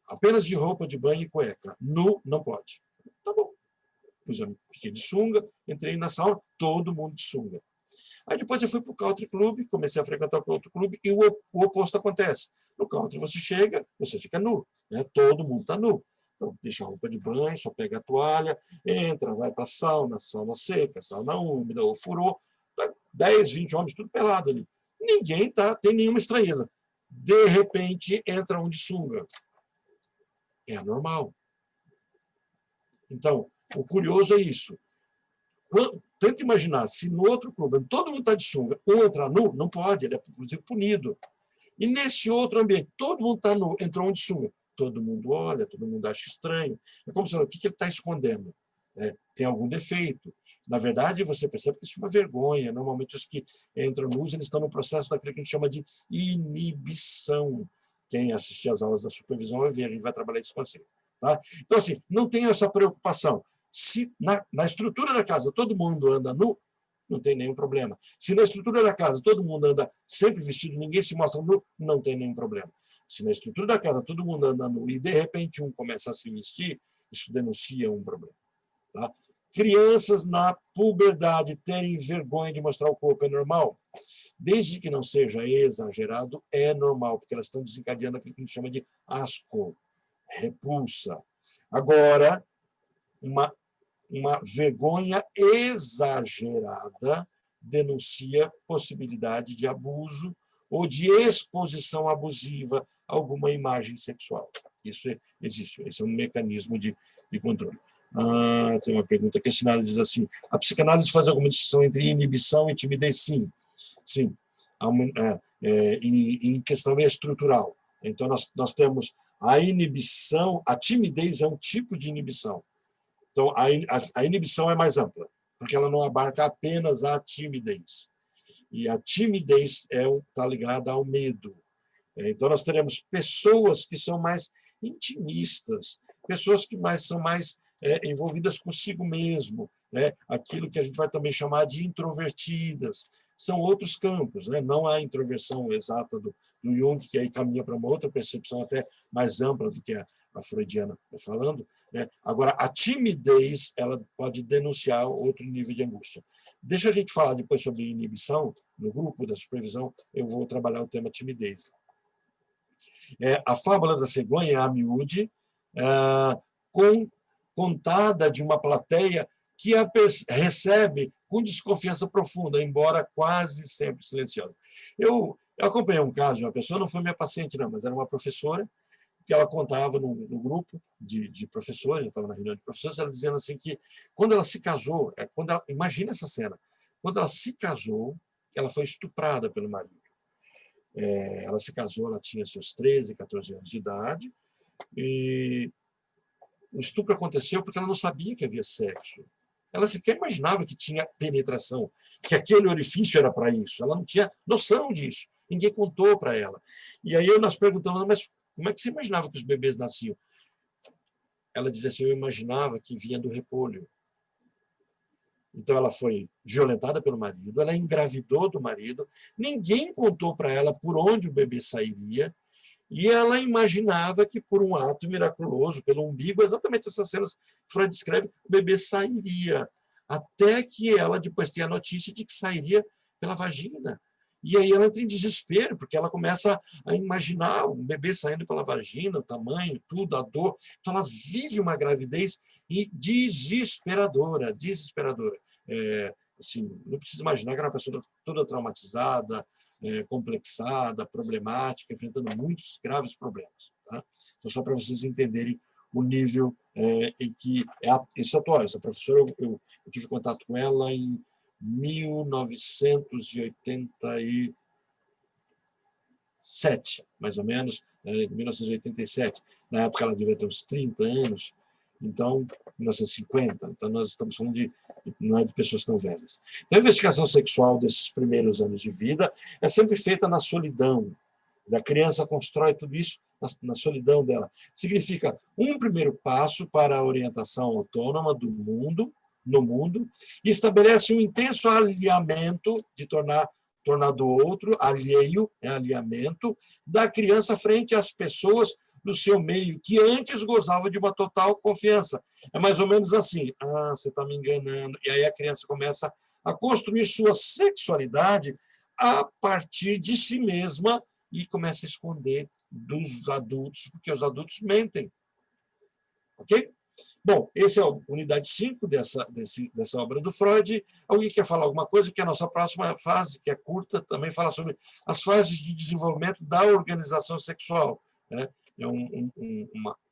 apenas de roupa de banho e cueca. Nu não pode. Tá bom. Fiquei de sunga, entrei na sauna, todo mundo de sunga. Aí depois eu fui para o country club, comecei a frequentar o country club, e o oposto acontece. No country você chega, você fica nu, né? Todo mundo está nu. Então, deixa a roupa de banho, só pega a toalha, entra, vai para a sauna seca, sauna úmida, ou furou, 10, 20 homens, tudo pelado ali. Ninguém tem nenhuma estranheza. De repente, entra um de sunga. É anormal. Então, o curioso é isso. Tenta imaginar, se no outro clube todo mundo está de sunga, um entra nu, não pode, ele é inclusive punido. E nesse outro ambiente, todo mundo está nu, entrou um de sunga. Todo mundo olha, todo mundo acha estranho. É como se o que ele está escondendo? Tem algum defeito. Na verdade, você percebe que isso é uma vergonha. Normalmente, os que entram nus, eles estão no processo daquilo que a gente chama de inibição. Quem assistir às aulas da supervisão vai ver, a gente vai trabalhar esse conceito. Tá? Então, assim, não tenha essa preocupação. Se na estrutura da casa todo mundo anda nu, não tem nenhum problema. Se na estrutura da casa todo mundo anda sempre vestido, ninguém se mostra nu, não tem nenhum problema. Se na estrutura da casa todo mundo anda nu e de repente um começa a se vestir, isso denuncia um problema. Tá? Crianças na puberdade terem vergonha de mostrar o corpo é normal? Desde que não seja exagerado, é normal, porque elas estão desencadeando aquilo que a gente chama de asco, repulsa. Agora, uma vergonha exagerada denuncia possibilidade de abuso ou de exposição abusiva a alguma imagem sexual. Isso existe, esse é um mecanismo de controle. Tem uma pergunta que a Sinara diz assim: a psicanálise faz alguma distinção entre inibição e timidez? Sim. Sim. E em questão estrutural. Então, nós temos a inibição, a timidez é um tipo de inibição. Então, a inibição é mais ampla, porque ela não abarca apenas a timidez. E a timidez está ligada ao medo. Então, nós teremos pessoas que são mais intimistas, pessoas que são mais envolvidas consigo mesmo, aquilo que a gente vai também chamar de introvertidas. São outros campos, não há introversão exata do Jung, que aí caminha para uma outra percepção até mais ampla do que a freudiana está falando. Agora, a timidez ela pode denunciar outro nível de angústia. Deixa a gente falar depois sobre inibição, no grupo da supervisão, eu vou trabalhar o tema timidez. A fábula da cegonha, a miúde, contada de uma plateia que a recebe com desconfiança profunda, embora quase sempre silenciosa. Eu acompanhei um caso de uma pessoa, não foi minha paciente, não, mas era uma professora, que ela contava no grupo de professores, eu estava na reunião de professores, ela dizendo assim que quando ela se casou, imagina essa cena, quando ela se casou, ela foi estuprada pelo marido. Ela se casou, ela tinha seus 13, 14 anos de idade, e o estupro aconteceu porque ela não sabia que havia sexo. Ela sequer imaginava que tinha penetração, que aquele orifício era para isso. Ela não tinha noção disso. Ninguém contou para ela. E aí nós perguntamos, mas como é que você imaginava que os bebês nasciam? Ela dizia assim, eu imaginava que vinha do repolho. Então, ela foi violentada pelo marido, ela engravidou do marido, ninguém contou para ela por onde o bebê sairia, e ela imaginava que, por um ato miraculoso, pelo umbigo, exatamente essas cenas que Freud descreve, o bebê sairia, até que ela depois tem a notícia de que sairia pela vagina. E aí ela entra em desespero, porque ela começa a imaginar um bebê saindo pela vagina, o tamanho, tudo, a dor. Então, ela vive uma gravidez desesperadora, desesperadora. Assim, não precisa imaginar que era uma pessoa toda traumatizada, complexada, problemática, enfrentando muitos graves problemas. Tá? Então, só para vocês entenderem o nível em que isso é atual. Essa professora, eu tive contato com ela em 1980 1987, mais ou menos, em 1987. Na época ela devia ter uns 30 anos, então, 1950. Então, nós estamos falando não é de pessoas tão velhas. Então, a investigação sexual desses primeiros anos de vida é sempre feita na solidão. A criança constrói tudo isso na solidão dela. Significa um primeiro passo para a orientação autônoma do mundo, no mundo, e estabelece um intenso alinhamento de tornar do outro, alheio, alinhamento, da criança frente às pessoas do seu meio, que antes gozava de uma total confiança. É mais ou menos assim, você está me enganando. E aí a criança começa a construir sua sexualidade a partir de si mesma e começa a esconder dos adultos, porque os adultos mentem. Ok? Bom, essa é a unidade 5 dessa obra do Freud. Alguém quer falar alguma coisa? Porque a nossa próxima fase, que é curta, também fala sobre as fases de desenvolvimento da organização sexual. Né? É um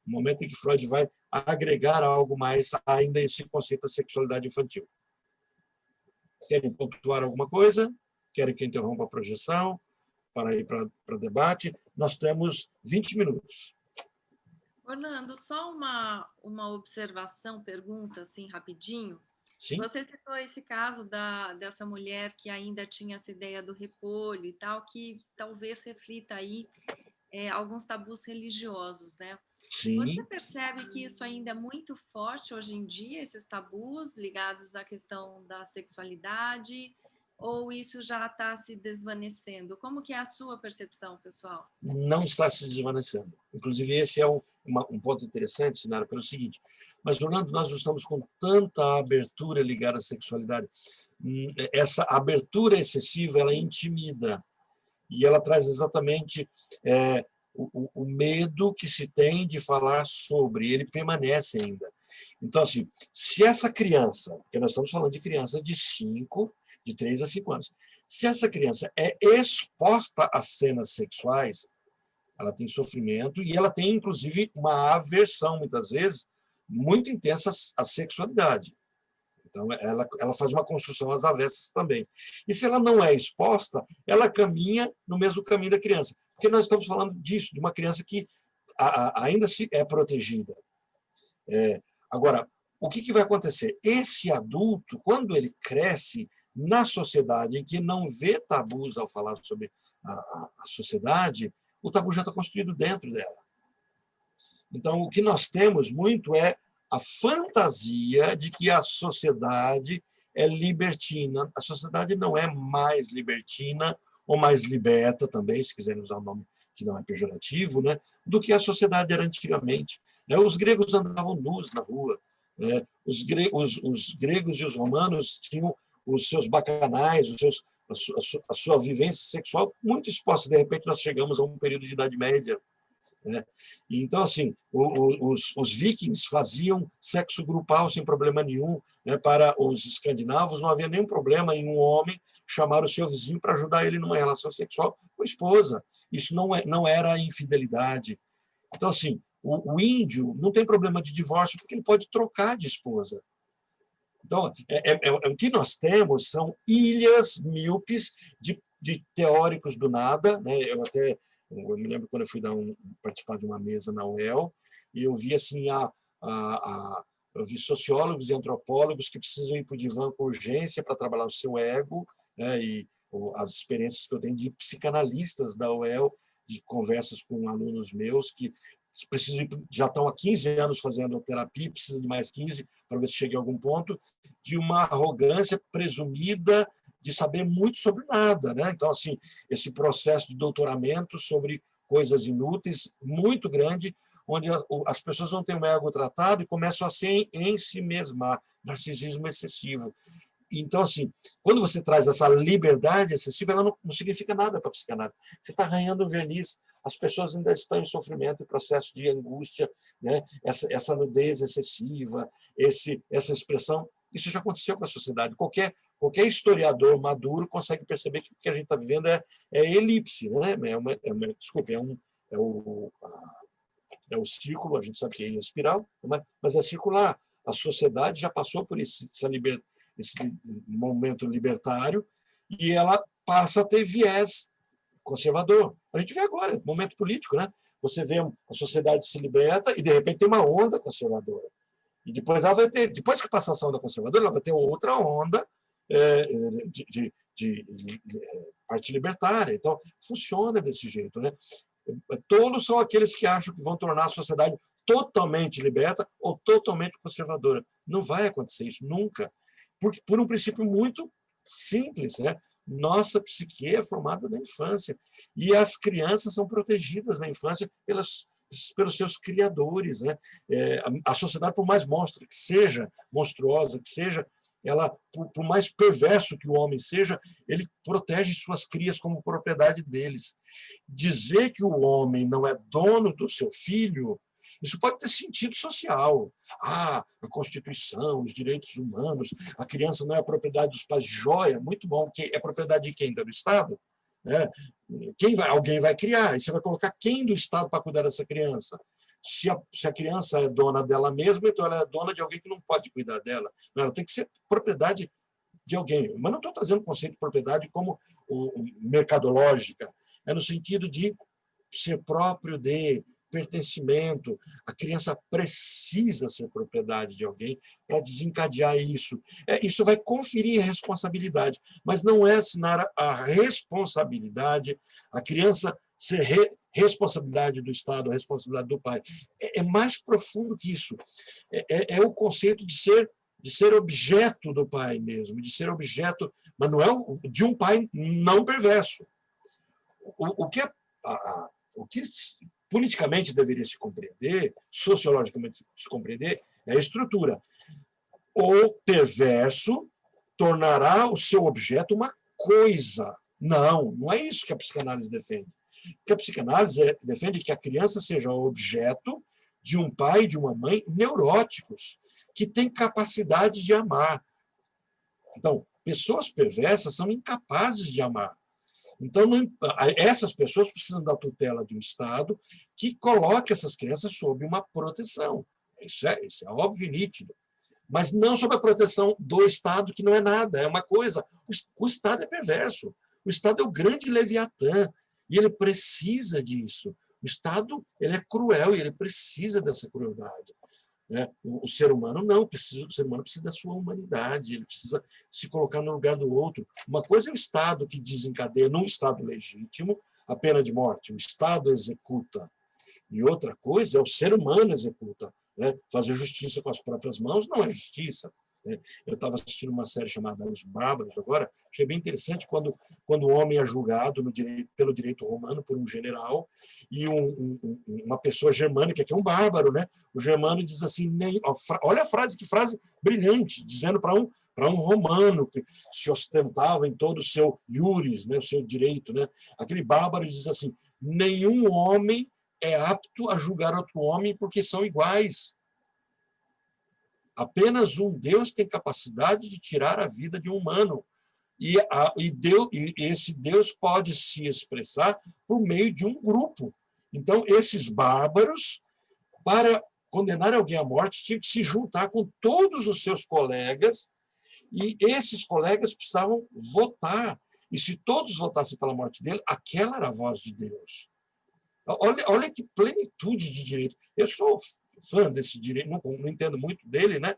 momento em que Freud vai agregar algo mais ainda esse conceito da sexualidade infantil. Querem pontuar alguma coisa? Querem que eu interrompa a projeção para ir para debate? Nós temos 20 minutos. Orlando, só uma observação, pergunta, assim, rapidinho. Sim? Você citou esse caso dessa mulher que ainda tinha essa ideia do repolho e tal, que talvez reflita aí alguns tabus religiosos, né? Você Sim. percebe que isso ainda é muito forte hoje em dia, esses tabus ligados à questão da sexualidade, ou isso já está se desvanecendo? Como que é a sua percepção, pessoal? Não está se desvanecendo. Inclusive, esse é um ponto interessante, Sinara, pelo seguinte. Mas, Orlando, nós não estamos com tanta abertura ligada à sexualidade. Essa abertura excessiva, ela intimida. E ela traz exatamente o medo que se tem de falar sobre. Ele permanece ainda. Então, assim, se essa criança, porque nós estamos falando de criança de 3 a 5 anos, se essa criança é exposta a cenas sexuais, ela tem sofrimento e ela tem, inclusive, uma aversão, muitas vezes, muito intensa à sexualidade. Então, ela faz uma construção às avessas também. E se ela não é exposta, ela caminha no mesmo caminho da criança. Porque nós estamos falando disso, de uma criança que ainda é protegida. Agora, o que vai acontecer? Esse adulto, quando ele cresce na sociedade em que não vê tabus ao falar sobre a sociedade, o tabu já está construído dentro dela. Então, o que nós temos muito é a fantasia de que a sociedade é libertina. A sociedade não é mais libertina, ou mais liberta também, se quiserem usar um nome que não é pejorativo, né, do que a sociedade era antigamente. Os gregos andavam nus na rua. Os gregos e os romanos tinham os seus bacanais, a sua vivência sexual muito exposta. De repente, nós chegamos a um período de Idade Média. Então, assim, os vikings faziam sexo grupal sem problema nenhum. Para os escandinavos, não havia nenhum problema em um homem chamar o seu vizinho para ajudar ele numa relação sexual com a esposa. Isso não era infidelidade. Então, assim, o índio não tem problema de divórcio porque ele pode trocar de esposa. Então, o que nós temos são ilhas míopes de teóricos do nada. Eu me lembro quando eu fui participar de uma mesa na UEL, e eu vi assim, eu vi sociólogos e antropólogos que precisam ir para o divã com urgência para trabalhar o seu ego, e as experiências que eu tenho de psicanalistas da UEL, de conversas com alunos meus que já estão há 15 anos fazendo terapia, precisam de mais 15 para ver se chega a algum ponto, de uma arrogância presumida de saber muito sobre nada. Então, assim, esse processo de doutoramento sobre coisas inúteis, muito grande, onde as pessoas não têm um ego tratado e começam a se ensimesmar, narcisismo excessivo. Então, assim, quando você traz essa liberdade excessiva, ela não significa nada para a psicanálise. Você está arranhando verniz. As pessoas ainda estão em sofrimento, em processo de angústia, essa nudez excessiva, essa expressão. Isso já aconteceu com a sociedade. Qualquer historiador maduro consegue perceber que o que a gente está vivendo é elipse. Desculpe, é o círculo, a gente sabe que é em espiral, mas é circular. A sociedade já passou por esse momento libertário e ela passa a ter viés conservador. A gente vê agora, momento político, né? Você vê a sociedade se liberta e, de repente, tem uma onda conservadora. E depois ela vai ter, depois que passar essa onda conservadora, ela vai ter outra onda de parte libertária. Então, funciona desse jeito, né? Tolos são aqueles que acham que vão tornar a sociedade totalmente liberta ou totalmente conservadora. Não vai acontecer isso nunca, porque por um princípio muito simples, né? Nossa psique é formada na infância e as crianças são protegidas na infância pelos seus criadores, né? A sociedade, por mais monstro que seja, monstruosa que seja, ela, por mais perverso que o homem seja, ele protege suas crias como propriedade deles. Dizer que o homem não é dono do seu filho, isso pode ter sentido social. A Constituição, os direitos humanos, a criança não é propriedade dos pais, joia, muito bom. É propriedade de quem? Do Estado? Né? Alguém vai criar, e você vai colocar quem do Estado para cuidar dessa criança? Se a criança é dona dela mesma, então ela é dona de alguém que não pode cuidar dela. Ela tem que ser propriedade de alguém. Mas não estou trazendo o conceito de propriedade como mercadológica, é no sentido de ser próprio de pertencimento. A criança precisa ser propriedade de alguém para desencadear isso. Isso vai conferir a responsabilidade, mas não é assinar a responsabilidade, a criança ser responsabilidade do Estado, responsabilidade do pai. É mais profundo que isso. É o conceito de ser objeto do pai mesmo, de ser objeto, mas não é de um pai não perverso. O que politicamente deveria se compreender, sociologicamente se compreender, é a estrutura. O perverso tornará o seu objeto uma coisa. Não é isso que a psicanálise defende. Porque a psicanálise defende que a criança seja objeto de um pai e de uma mãe neuróticos, que têm capacidade de amar. Então, pessoas perversas são incapazes de amar. Então, essas pessoas precisam da tutela de um Estado que coloque essas crianças sob uma proteção. Isso é óbvio e nítido. Mas não sob a proteção do Estado, que não é nada, é uma coisa. O Estado é perverso. O Estado é o grande Leviatã, e ele precisa disso. O Estado ele é cruel e ele precisa dessa crueldade. Né? O ser humano não, o ser humano precisa da sua humanidade, ele precisa se colocar no lugar do outro. Uma coisa é o Estado que desencadeia, num Estado legítimo, a pena de morte, o Estado executa. E outra coisa é o ser humano executa. Né? Fazer justiça com as próprias mãos não é justiça. Né? Eu estava assistindo uma série chamada Os Bárbaros agora, achei bem interessante quando o homem é julgado pelo direito romano por um general e uma pessoa germânica, que é um bárbaro, né? O germano diz assim, olha a frase, que frase brilhante, dizendo para um romano que se ostentava em todo o seu iuris, né? O seu direito. Né? Aquele bárbaro diz assim, nenhum homem é apto a julgar outro homem porque são iguais. Apenas um Deus tem capacidade de tirar a vida de um humano. E esse Deus pode se expressar por meio de um grupo. Então, esses bárbaros, para condenar alguém à morte, tinham que se juntar com todos os seus colegas, e esses colegas precisavam votar. E se todos votassem pela morte dele, aquela era a voz de Deus. Olha que plenitude de direito. Eu sou fã desse direito, não entendo muito dele, né?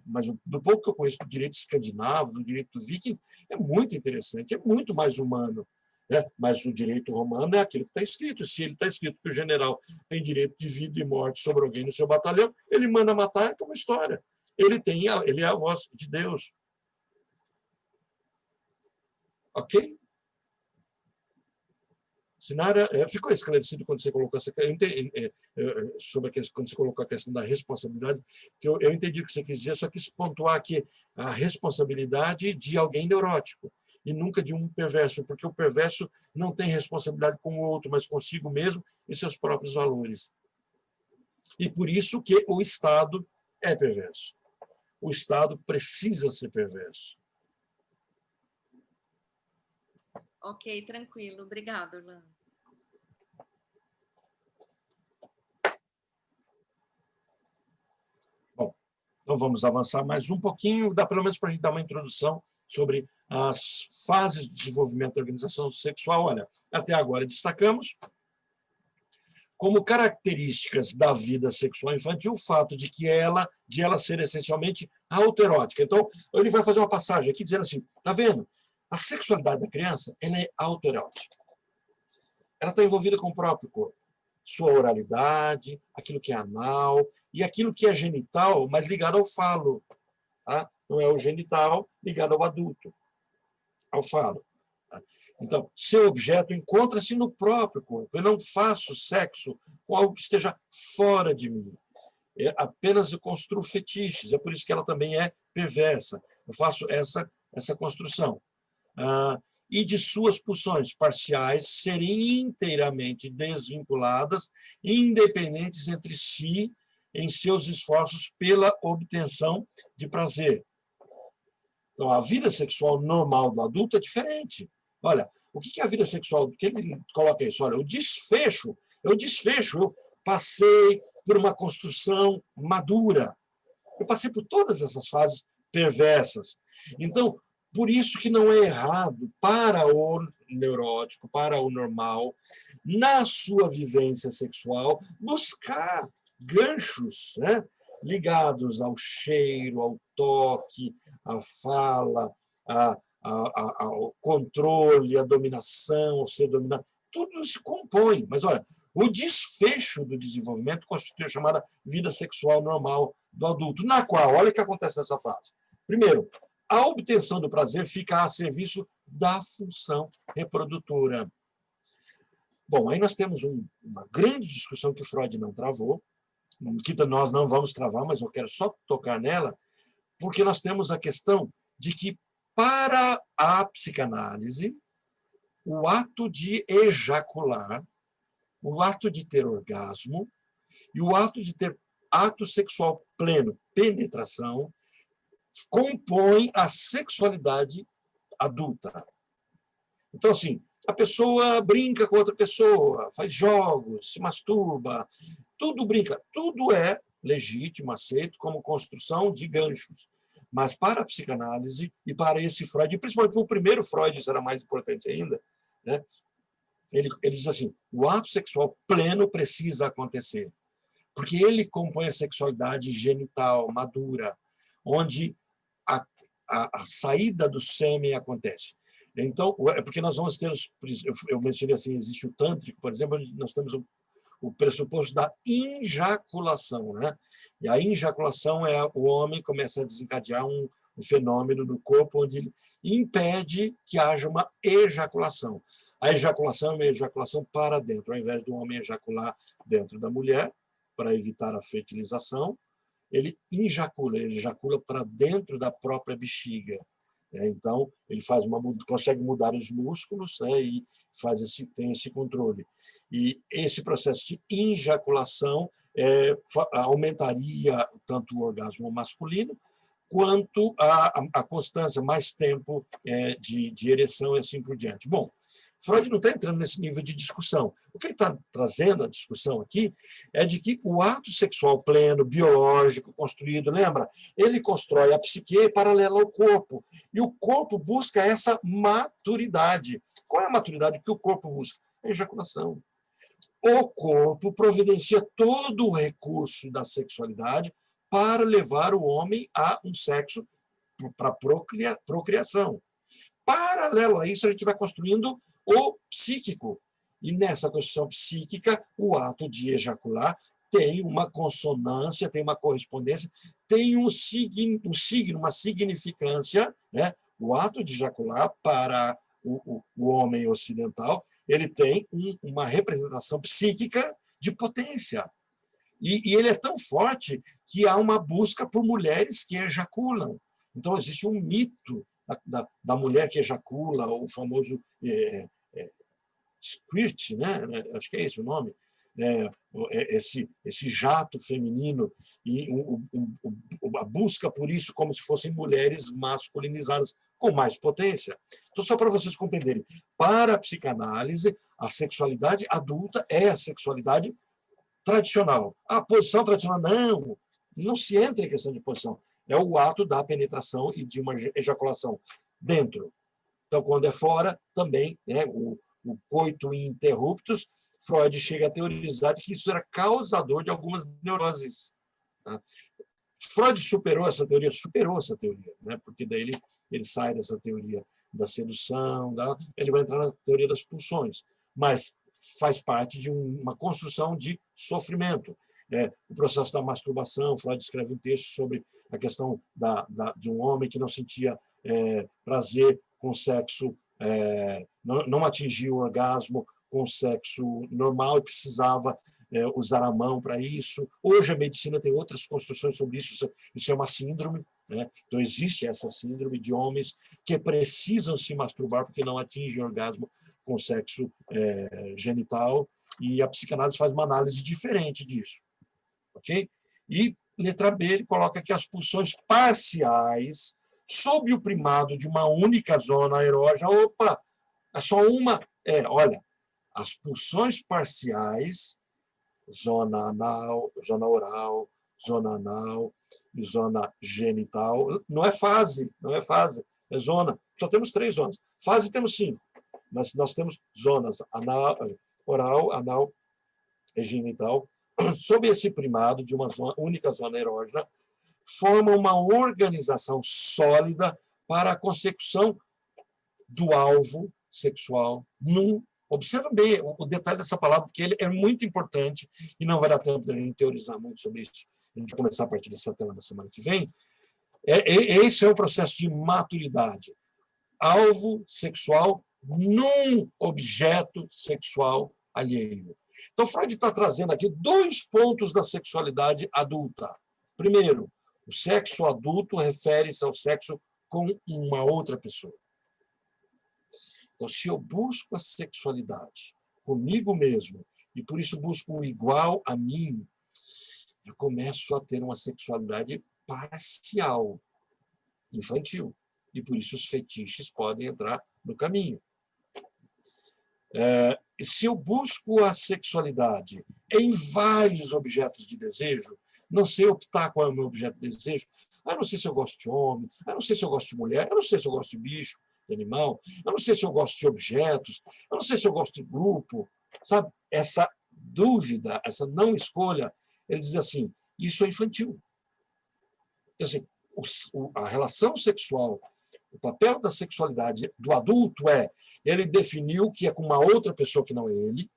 Mas do pouco que eu conheço do direito escandinavo, do direito viking, é muito interessante, é muito mais humano. Né? Mas o direito romano é aquilo que está escrito. Se ele está escrito que o general tem direito de vida e morte sobre alguém no seu batalhão, ele manda matar, é uma história. Ele é a voz de Deus. Ok? Sinara, ficou esclarecido quando você colocou essa sobre quando você colocou a questão da responsabilidade, que eu entendi o que você quis dizer, só quis pontuar aqui a responsabilidade de alguém neurótico e nunca de um perverso, porque o perverso não tem responsabilidade com o outro, mas consigo mesmo e seus próprios valores. E por isso que o Estado é perverso. O Estado precisa ser perverso. Ok, tranquilo. Obrigada, Orlando. Bom, então vamos avançar mais um pouquinho, dá pelo menos para a gente dar uma introdução sobre as fases de desenvolvimento da organização sexual, olha, até agora destacamos como características da vida sexual infantil o fato de ela ser essencialmente autoerótica. Então, ele vai fazer uma passagem aqui dizendo assim, tá vendo? A sexualidade da criança, ela é autoerótica. Ela está envolvida com o próprio corpo. Sua oralidade, aquilo que é anal e aquilo que é genital, mas ligado ao falo. Tá? Não é o genital ligado ao adulto, ao falo. Tá? Então, seu objeto encontra-se no próprio corpo. Eu não faço sexo com algo que esteja fora de mim. Apenas eu construo fetiches. É por isso que ela também é perversa. Eu faço essa construção. E de suas pulsões parciais serem inteiramente desvinculadas, independentes entre si em seus esforços pela obtenção de prazer. Então, a vida sexual normal do adulto é diferente. Olha, o que é a vida sexual? Que ele coloca isso? Olha, o desfecho, eu passei por uma construção madura. Eu passei por todas essas fases perversas. Então, por isso que não é errado para o neurótico, para o normal, na sua vivência sexual, buscar ganchos, né, ligados ao cheiro, ao toque, à fala, ao controle, à dominação, ao ser dominado. Tudo se compõe. Mas, olha, o desfecho do desenvolvimento constitui a chamada vida sexual normal do adulto, na qual, olha o que acontece nessa fase. Primeiro, a obtenção do prazer fica a serviço da função reprodutora. Bom, aí nós temos uma grande discussão que Freud não travou, que nós não vamos travar, mas eu quero só tocar nela, porque nós temos a questão de que, para a psicanálise, o ato de ejacular, o ato de ter orgasmo e o ato de ter ato sexual pleno, penetração, compõe a sexualidade adulta. Então, assim, a pessoa brinca com outra pessoa, faz jogos, se masturba, tudo brinca, tudo é legítimo, aceito como construção de ganchos. Mas para a psicanálise e para esse Freud, principalmente para o primeiro Freud, isso era mais importante ainda, né? Ele diz assim, o ato sexual pleno precisa acontecer, porque ele compõe a sexualidade genital, madura, onde a saída do sêmen acontece. Então, é porque nós vamos ter, eu mencionei assim, existe o tântrico, por exemplo, onde nós temos o pressuposto da injaculação, né? E a injaculação é o homem começa a desencadear um fenômeno no corpo onde ele impede que haja uma ejaculação. A ejaculação é uma ejaculação para dentro, ao invés do homem ejacular dentro da mulher, para evitar a fertilização, ele ejacula para dentro da própria bexiga. Então, ele consegue mudar os músculos, né, e tem esse controle. E esse processo de injaculação aumentaria tanto o orgasmo masculino, quanto a constância, mais tempo de ereção e assim por diante. Bom, Freud não está entrando nesse nível de discussão. O que ele está trazendo a discussão aqui é de que o ato sexual pleno, biológico, construído, lembra? Ele constrói a psique paralela ao corpo. E o corpo busca essa maturidade. Qual é a maturidade que o corpo busca? A ejaculação. O corpo providencia todo o recurso da sexualidade para levar o homem a um sexo para procriação. Paralelo a isso, a gente vai construindo o psíquico. E nessa construção psíquica, o ato de ejacular tem uma consonância, tem uma correspondência, tem um signo, uma significância, né? O ato de ejacular para o homem ocidental, ele tem uma representação psíquica de potência. E ele é tão forte que há uma busca por mulheres que ejaculam. Então, existe um mito da mulher que ejacula, o famoso squirt, né? Acho que é esse o nome, esse jato feminino, e a busca por isso como se fossem mulheres masculinizadas com mais potência. Então, só para vocês compreenderem, para a psicanálise, a sexualidade adulta é a sexualidade tradicional. A posição tradicional, não se entra em questão de posição. É o ato da penetração e de uma ejaculação dentro. Então, quando é fora, também, né, o coito interruptus, Freud chega a teorizar que isso era causador de algumas neuroses. Tá? Freud superou essa teoria, né? Porque daí ele sai dessa teoria da sedução, ele vai entrar na teoria das pulsões, mas faz parte de uma construção de sofrimento. O processo da masturbação, Freud escreve um texto sobre a questão de um homem que não sentia prazer com sexo, não atingia o orgasmo com sexo normal e precisava usar a mão para isso. Hoje a medicina tem outras construções sobre isso. Isso é uma síndrome, né? Então existe essa síndrome de homens que precisam se masturbar porque não atingem o orgasmo com sexo genital, e a psicanálise faz uma análise diferente disso. Ok? E letra B, ele coloca que as pulsões parciais, sob o primado de uma única zona erógena, opa, é só uma, olha, as pulsões parciais, zona anal, zona oral, zona anal e zona genital, não é fase, é zona. Só temos 3 zonas. Fase temos 5, mas nós temos zonas anal, oral, anal e genital, sob esse primado de uma única zona erógena, forma uma organização sólida para a consecução do alvo sexual num. Observa bem o detalhe dessa palavra, porque ele é muito importante e não vai dar tempo de a gente teorizar muito sobre isso. A gente vai começar a partir dessa tela na semana que vem. Esse é o processo de maturidade. Alvo sexual num objeto sexual alheio. Então, Freud está trazendo aqui 2 pontos da sexualidade adulta. Primeiro, o sexo adulto refere-se ao sexo com uma outra pessoa. Então, se eu busco a sexualidade comigo mesmo, e por isso busco o igual a mim, eu começo a ter uma sexualidade parcial, infantil. E por isso os fetiches podem entrar no caminho. Se eu busco a sexualidade em vários objetos de desejo, não sei optar qual é o meu objeto de desejo, eu não sei se eu gosto de homem, eu não sei se eu gosto de mulher, eu não sei se eu gosto de bicho, de animal, eu não sei se eu gosto de objetos, eu não sei se eu gosto de grupo, sabe? Essa dúvida, essa não escolha, ele diz assim, isso é infantil. Então, assim, a relação sexual, o papel da sexualidade do adulto ele definiu que é com uma outra pessoa que não é ele,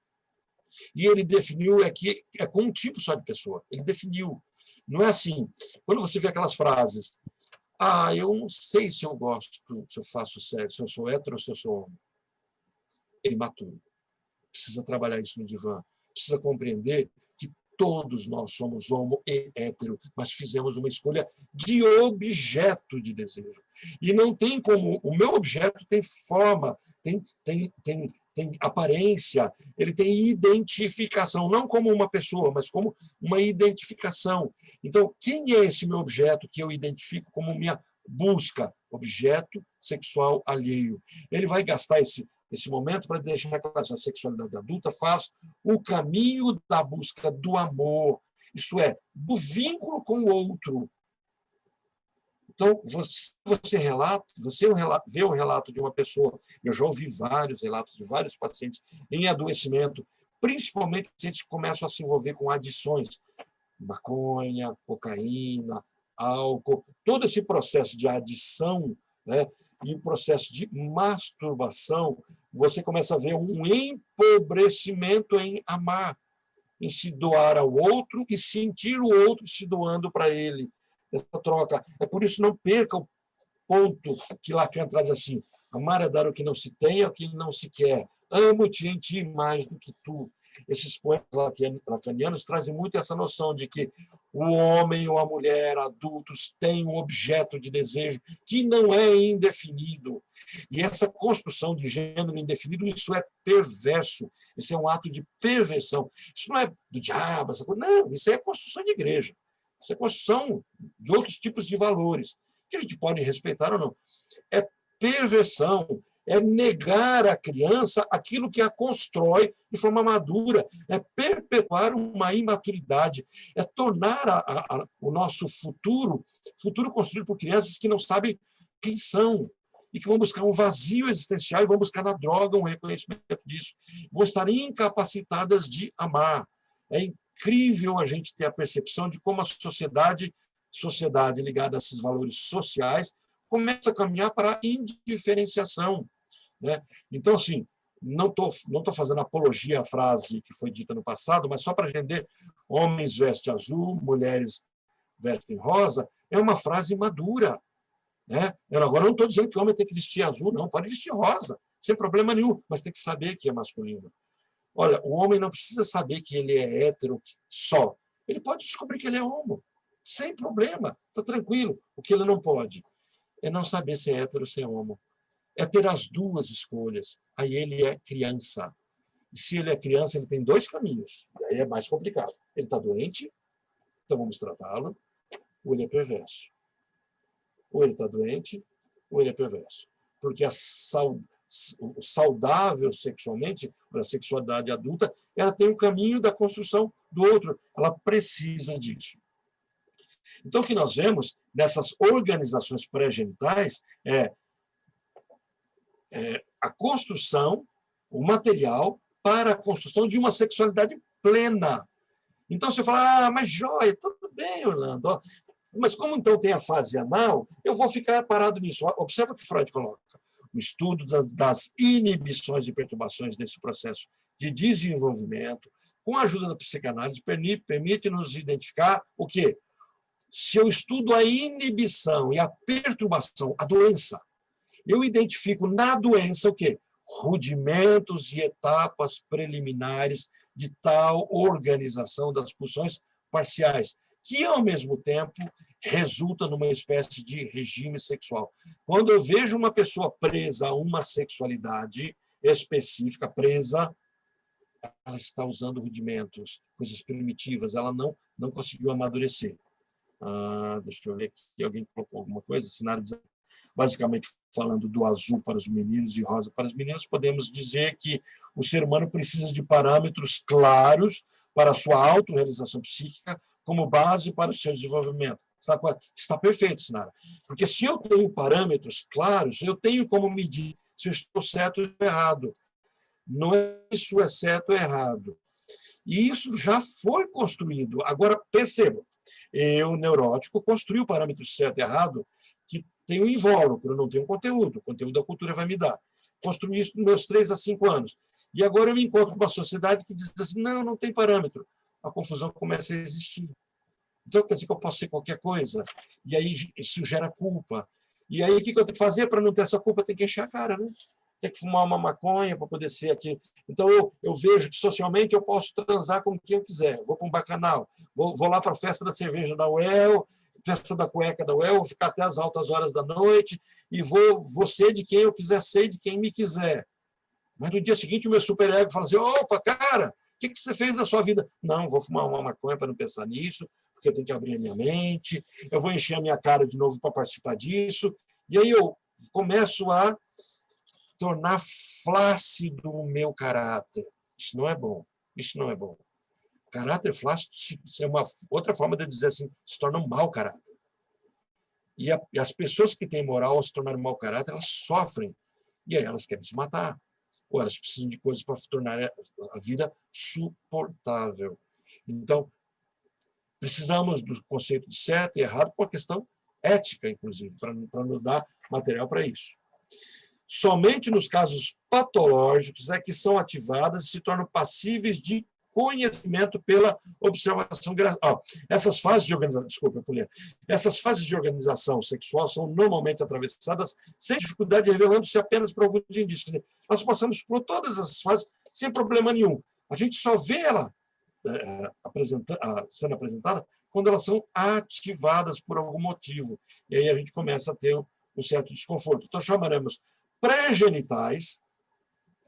e ele definiu que é com um tipo só de pessoa. Ele definiu. Não é assim. Quando você vê aquelas frases, eu não sei se eu gosto, se eu faço sexo, se eu sou hétero ou se eu sou homem. É imaturo. Precisa trabalhar isso no divã. Precisa compreender que todos nós somos homo e hétero, mas fizemos uma escolha de objeto de desejo. E não tem como... O meu objeto tem forma, tem aparência, ele tem identificação, não como uma pessoa, mas como uma identificação. Então, quem é esse meu objeto que eu identifico como minha busca? Objeto sexual alheio. Ele vai gastar esse momento para deixar claro que a sexualidade adulta faz o caminho da busca do amor, isso é, do vínculo com o outro. Então, você vê o relato de uma pessoa, eu já ouvi vários relatos de vários pacientes em adoecimento, principalmente pacientes que começam a se envolver com adições, maconha, cocaína, álcool, todo esse processo de adição, né, e o processo de masturbação, você começa a ver um empobrecimento em amar, em se doar ao outro e sentir o outro se doando para ele. Essa troca. É por isso, não perca o ponto que Lacan traz assim: amar é dar o que não se tem, o que não se quer. Amo-te em ti mais do que tu. Esses poemas lacanianos trazem muito essa noção de que o homem ou a mulher, adultos, têm um objeto de desejo que não é indefinido. E essa construção de gênero indefinido, isso é perverso. Isso é um ato de perversão. Isso não é do diabo, essa coisa. Não, isso é construção de igreja. Isso é construção de outros tipos de valores, que a gente pode respeitar ou não. É perversão, é negar à criança aquilo que a constrói de forma madura, é perpetuar uma imaturidade, é tornar o nosso futuro construído por crianças que não sabem quem são, e que vão buscar um vazio existencial e vão buscar na droga um reconhecimento disso. Vão estar incapacitadas de amar. É incrível a gente ter a percepção de como a sociedade ligada a esses valores sociais, começa a caminhar para a indiferenciação, né? Então, assim, não tô fazendo apologia à frase que foi dita no passado, mas só para entender, homens vestem azul, mulheres vestem rosa, é uma frase madura, né? Eu agora não estou dizendo que o homem tem que vestir azul, não, pode vestir rosa, sem problema nenhum, mas tem que saber que é masculino. Olha, o homem não precisa saber que ele é hétero só, ele pode descobrir que ele é homo, sem problema, está tranquilo. O que ele não pode é não saber se é hétero ou se é homo. É ter as duas escolhas. Aí ele é criança. E se ele é criança, ele tem dois caminhos. E aí é mais complicado. Ele está doente, então vamos tratá-lo, ou ele é perverso. Ou ele está doente, ou ele é perverso. Porque o saudável sexualmente, a sexualidade adulta, ela tem o caminho da construção do outro. Ela precisa disso. Então, o que nós vemos nessas organizações pré-genitais é a construção, o material para a construção de uma sexualidade plena. Então, você fala, mas joia, tudo bem, Orlando, mas como então tem a fase anal, eu vou ficar parado nisso. Observa o que Freud coloca. O estudo das inibições e perturbações desse processo de desenvolvimento, com a ajuda da psicanálise, permite-nos identificar o quê? Se eu estudo a inibição e a perturbação, a doença, eu identifico na doença o quê? Rudimentos e etapas preliminares de tal organização das pulsões parciais, que, ao mesmo tempo, resulta numa espécie de regime sexual. Quando eu vejo uma pessoa presa a uma sexualidade específica, presa, ela está usando rudimentos, coisas primitivas, ela não conseguiu amadurecer. Deixa eu ver aqui, alguém colocou alguma coisa, basicamente falando do azul para os meninos e rosa para as meninas, podemos dizer que o ser humano precisa de parâmetros claros para a sua autorrealização psíquica como base para o seu desenvolvimento. Está perfeito, Sinara. Porque se eu tenho parâmetros claros, eu tenho como medir se eu estou certo ou errado. Não é isso é certo ou errado. E isso já foi construído. Agora, perceba, eu, neurótico, construí o parâmetro certo e errado que tem um invólucro, não tem um conteúdo. O conteúdo da cultura vai me dar. Construí isso nos meus 3 a 5 anos. E agora eu me encontro com uma sociedade que diz assim, não tem parâmetro. A confusão começa a existir. Então, quer dizer que eu posso ser qualquer coisa. E aí isso gera culpa. E aí o que eu tenho que fazer para não ter essa culpa? Tem que encher a cara, né? Tem que fumar uma maconha para poder ser aquilo. Então, eu vejo que socialmente eu posso transar com quem eu quiser. Vou para um bacanal, vou lá para a festa da cerveja da UEL, festa da cueca da UEL, vou ficar até as altas horas da noite e vou ser de quem eu quiser ser e de quem me quiser. Mas no dia seguinte o meu superego fala assim, opa, cara, o que você fez da sua vida? Não, vou fumar uma maconha para não pensar nisso, porque eu tenho que abrir a minha mente, eu vou encher a minha cara de novo para participar disso. E aí eu começo a tornar flácido o meu caráter. Isso não é bom. Isso não é bom. Caráter flácido é uma outra forma de dizer assim, se torna um mau caráter. E as pessoas que têm moral ao se tornar um mau caráter, elas sofrem. E aí elas querem se matar. Ou elas precisam de coisas para tornar a vida suportável. Então, precisamos do conceito de certo e errado por uma questão ética, inclusive, para nos dar material para isso. Somente nos casos patológicos é que são ativadas e se tornam passíveis de conhecimento pela observação. Essas fases de organização, desculpa, essas fases de organização sexual são normalmente atravessadas sem dificuldade, revelando-se apenas por alguns indícios. Nós passamos por todas as fases sem problema nenhum. A gente só vê ela sendo apresentada quando elas são ativadas por algum motivo. E aí a gente começa a ter um certo desconforto. Então, chamaremos pré-genitais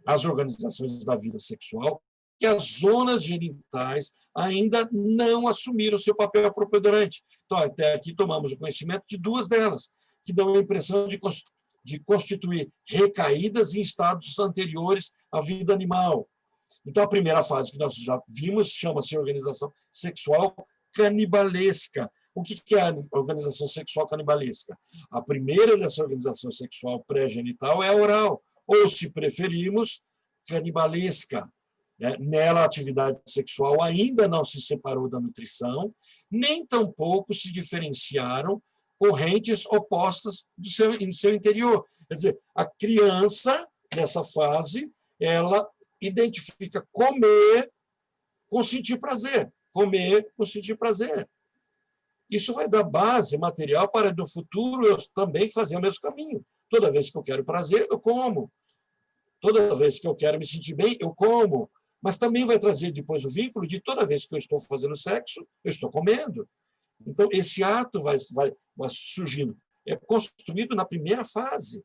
as organizações da vida sexual, que as zonas genitais ainda não assumiram seu papel preponderante. Então, até aqui tomamos o conhecimento de 2 delas, que dão a impressão de constituir recaídas em estados anteriores à vida animal. Então, a primeira fase que nós já vimos chama-se organização sexual canibalesca. O que é a organização sexual canibalesca? A primeira dessa organização sexual pré-genital é a oral, ou, se preferirmos, canibalesca. Nela, a atividade sexual ainda não se separou da nutrição, nem tampouco se diferenciaram correntes opostas em seu interior. Quer dizer, a criança, nessa fase, ela identifica comer com sentir prazer. Comer com sentir prazer. Isso vai dar base material para, no futuro, eu também fazer o mesmo caminho. Toda vez que eu quero prazer, eu como. Toda vez que eu quero me sentir bem, eu como. Mas também vai trazer depois o vínculo de toda vez que eu estou fazendo sexo, eu estou comendo. Então, esse ato vai surgindo. É construído na primeira fase.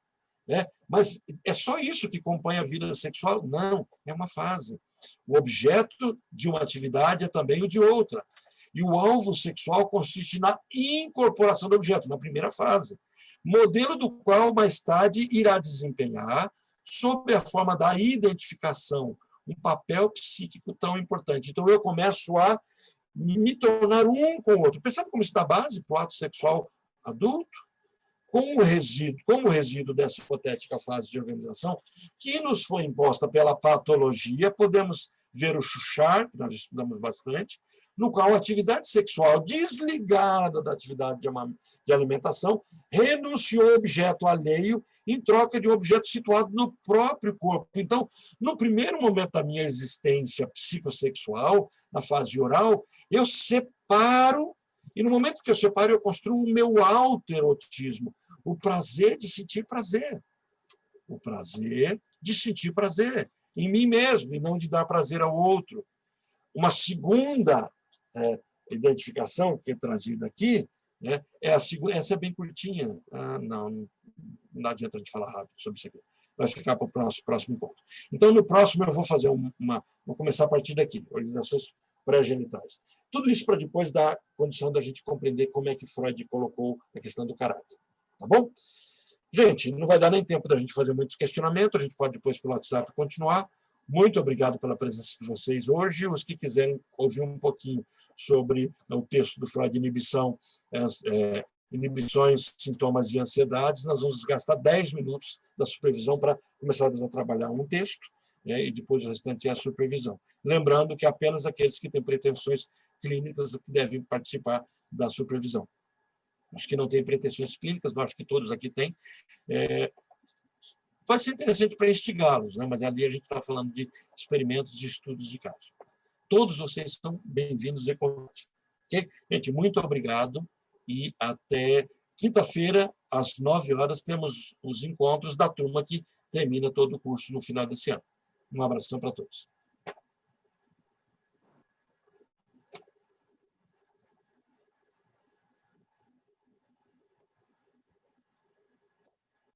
Mas é só isso que compõe a vida sexual? Não, é uma fase. O objeto de uma atividade é também o de outra. E o alvo sexual consiste na incorporação do objeto, na primeira fase. Modelo do qual, mais tarde, irá desempenhar, sob a forma da identificação, um papel psíquico tão importante. Então, eu começo a me tornar um com o outro. Percebe como isso dá base para o ato sexual adulto? Como resíduo dessa hipotética fase de organização, que nos foi imposta pela patologia, podemos ver o Schuchard, que nós estudamos bastante, no qual a atividade sexual desligada da atividade de alimentação renunciou ao objeto alheio em troca de um objeto situado no próprio corpo. Então, no primeiro momento da minha existência psicossexual, na fase oral, eu separo, e no momento que eu separo, eu construo o meu autoerotismo, o prazer de sentir prazer. O prazer de sentir prazer em mim mesmo, e não de dar prazer ao outro. Uma segunda identificação que é trazida aqui, é a segunda, essa é bem curtinha. Não adianta a gente falar rápido sobre isso aqui. Vai ficar para o próximo encontro. Então, no próximo, eu vou fazer vou começar a partir daqui, organizações pré-genitais. Tudo isso para depois dar condição da gente compreender como é que Freud colocou a questão do caráter. Tá bom? Gente, não vai dar nem tempo da gente fazer muito questionamento, a gente pode depois pelo WhatsApp continuar. Muito obrigado pela presença de vocês hoje. Os que quiserem ouvir um pouquinho sobre o texto do Freud, inibições, sintomas e ansiedades, nós vamos gastar 10 minutos da supervisão para começarmos a trabalhar um texto, e depois o restante é a supervisão. Lembrando que apenas aqueles que têm pretensões clínicas que devem participar da supervisão. Os que não têm pretensões clínicas, eu acho que todos aqui têm, vai ser interessante para instigá-los, mas ali a gente está falando de experimentos e estudos de caso. Todos vocês são bem-vindos e convidados. Okay? Gente, muito obrigado e até quinta-feira, às 9 horas, temos os encontros da turma que termina todo o curso no final desse ano. Um abração para todos.